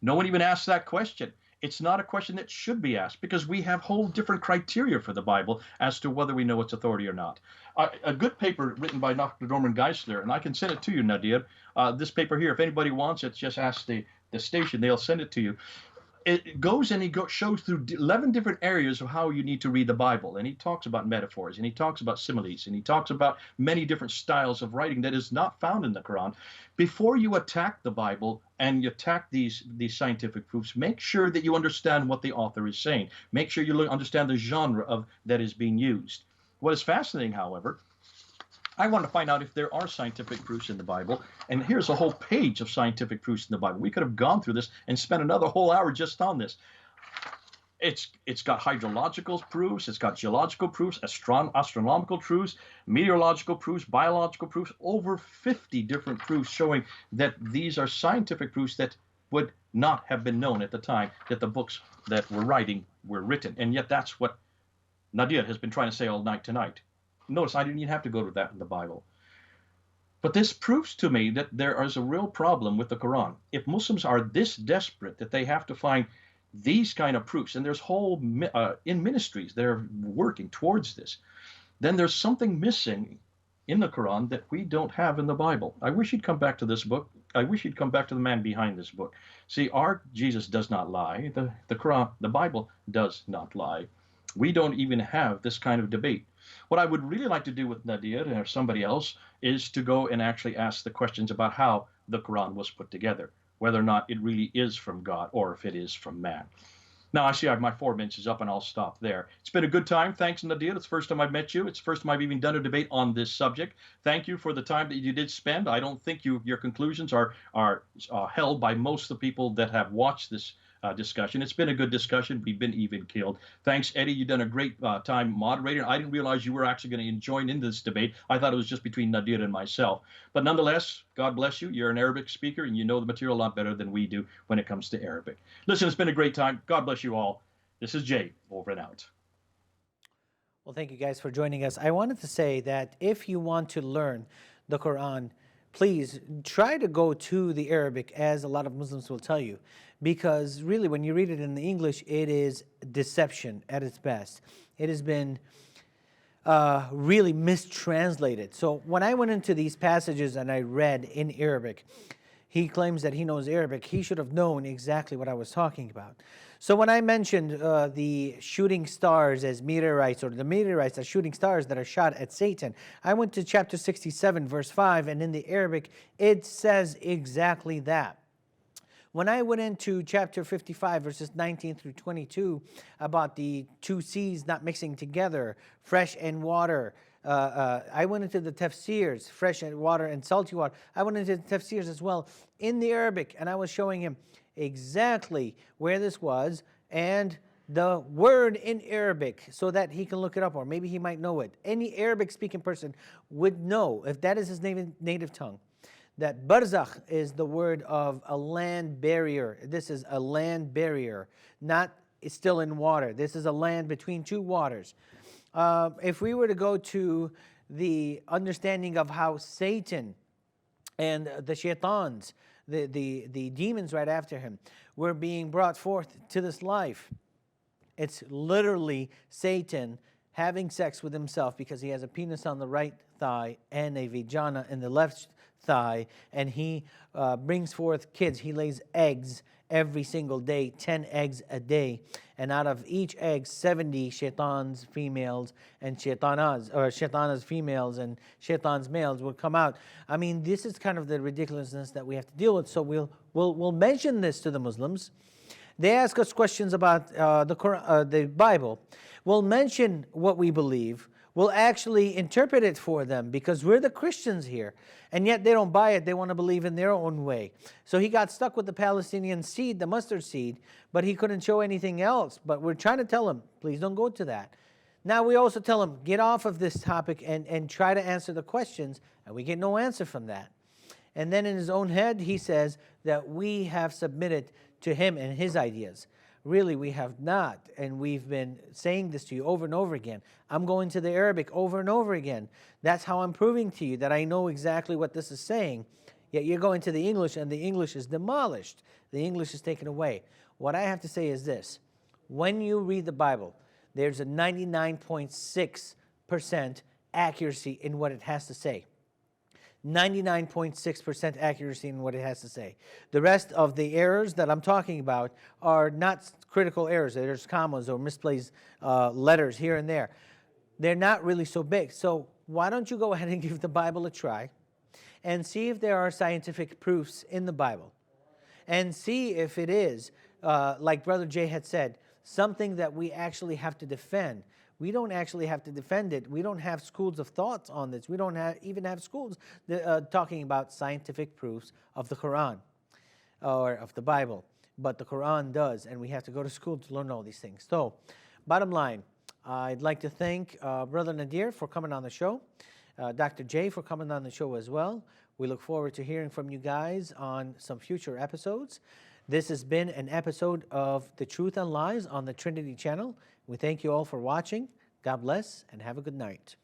no one even asked that question. It's not a question that should be asked because we have whole different criteria for the Bible as to whether we know its authority or not. A good paper written by Dr. Norman Geisler, and I can send it to you, Nadir. This paper here, if anybody wants it, just ask the station. They'll send it to you. It goes and shows through 11 different areas of how you need to read the Bible. And he talks about metaphors, and he talks about similes, and he talks about many different styles of writing that is not found in the Quran. Before you attack the Bible and you attack these scientific proofs, make sure that you understand what the author is saying. Make sure you understand the genre that is being used. What is fascinating, however, I want to find out if there are scientific proofs in the Bible. And here's a whole page of scientific proofs in the Bible. We could have gone through this and spent another whole hour just on this. It's got hydrological proofs, it's got geological proofs, astronomical proofs, meteorological proofs, biological proofs, over 50 different proofs showing that these are scientific proofs that would not have been known at the time that the books that we're writing were written. And yet that's what Nadir has been trying to say all night tonight. Notice I didn't even have to go to that in the Bible. But this proves to me that there is a real problem with the Quran. If Muslims are this desperate that they have to find these kind of proofs, and there's whole in ministries that are working towards this, then there's something missing in the Quran that we don't have in the Bible. I wish he'd come back to this book. I wish he'd come back to the man behind this book. See, our Jesus does not lie. The Quran, the Bible does not lie. We don't even have this kind of debate. What I would really like to do with Nadir or somebody else is to go and actually ask the questions about how the Quran was put together, whether or not it really is from God or if it is from man. Now, I see my 4 minutes is up, and I'll stop there. It's been a good time. Thanks, Nadir. It's the first time I've met you. It's the first time I've even done a debate on this subject. Thank you for the time that you did spend. I don't think your conclusions are held by most of the people that have watched this discussion. It's been a good discussion. We've been even keeled. Thanks, Eddie. You've done a great time moderating. I didn't realize you were actually going to join in this debate. I thought it was just between Nadir and myself. But nonetheless, God bless you. You're an Arabic speaker, and you know the material a lot better than we do when it comes to Arabic. Listen, it's been a great time. God bless you all. This is Jay, over and out. Well, thank you guys for joining us. I wanted to say that if you want to learn the Quran, please try to go to the Arabic, as a lot of Muslims will tell you, because really when you read it in the English, it is deception at its best. It has been really mistranslated. So when I went into these passages and I read in Arabic, he claims that he knows Arabic. He should have known exactly what I was talking about. So when I mentioned the shooting stars as meteorites, or the meteorites as shooting stars that are shot at Satan, I went to chapter 67, verse 5, and in the Arabic, it says exactly that. When I went into chapter 55, verses 19 through 22, about the two seas not mixing together, fresh and water, I went into the tafsirs, fresh water and salty water. I went into the tafsirs as well in the Arabic, and I was showing him exactly where this was and the word in Arabic so that he can look it up, or maybe he might know it. Any Arabic-speaking person would know, if that is his native tongue, that barzakh is the word of a land barrier. This is a land barrier, not it's still in water. This is a land between two waters. If we were to go to the understanding of how Satan and the shaitans, the demons right after him, were being brought forth to this life. It's literally Satan having sex with himself because he has a penis on the right thigh and a vagina in the left thigh, and he brings forth kids. He lays eggs every single day, 10 eggs a day, and out of each egg, 70 shaitans females and shaitanas females and shaitans males will come out. I mean, this is kind of the ridiculousness that we have to deal with. So we'll mention this to the Muslims. They ask us questions about the Quran, the Bible. We'll mention what we believe. We'll actually interpret it for them because we're the Christians here. And yet they don't buy it. They want to believe in their own way. So he got stuck with the Palestinian seed, the mustard seed, but he couldn't show anything else. But we're trying to tell him, please don't go to that. Now we also tell him, get off of this topic and try to answer the questions. And we get no answer from that. And then in his own head, he says that we have submitted to him and his ideas. Really, we have not, and we've been saying this to you over and over again. I'm going to the Arabic over and over again. That's how I'm proving to you that I know exactly what this is saying. Yet you're going to the English, and the English is demolished. The English is taken away. What I have to say is this. When you read the Bible, there's a 99.6% accuracy in what it has to say. 99.6% accuracy in what it has to say. The rest of the errors that I'm talking about are not critical errors. There's commas or misplaced letters here and there. They're not really so big. So why don't you go ahead and give the Bible a try and see if there are scientific proofs in the Bible, and see if it is, like Brother Jay had said, something that we actually have to defend. We don't actually have to defend it. We don't have schools of thoughts on this. We don't even have schools talking about scientific proofs of the Quran or of the Bible. But the Quran does, and we have to go to school to learn all these things. So, bottom line, I'd like to thank Brother Nadir for coming on the show, Dr. J for coming on the show as well. We look forward to hearing from you guys on some future episodes. This has been an episode of The Truth and Lies on the Trinity channel. We thank you all for watching. God bless and have a good night.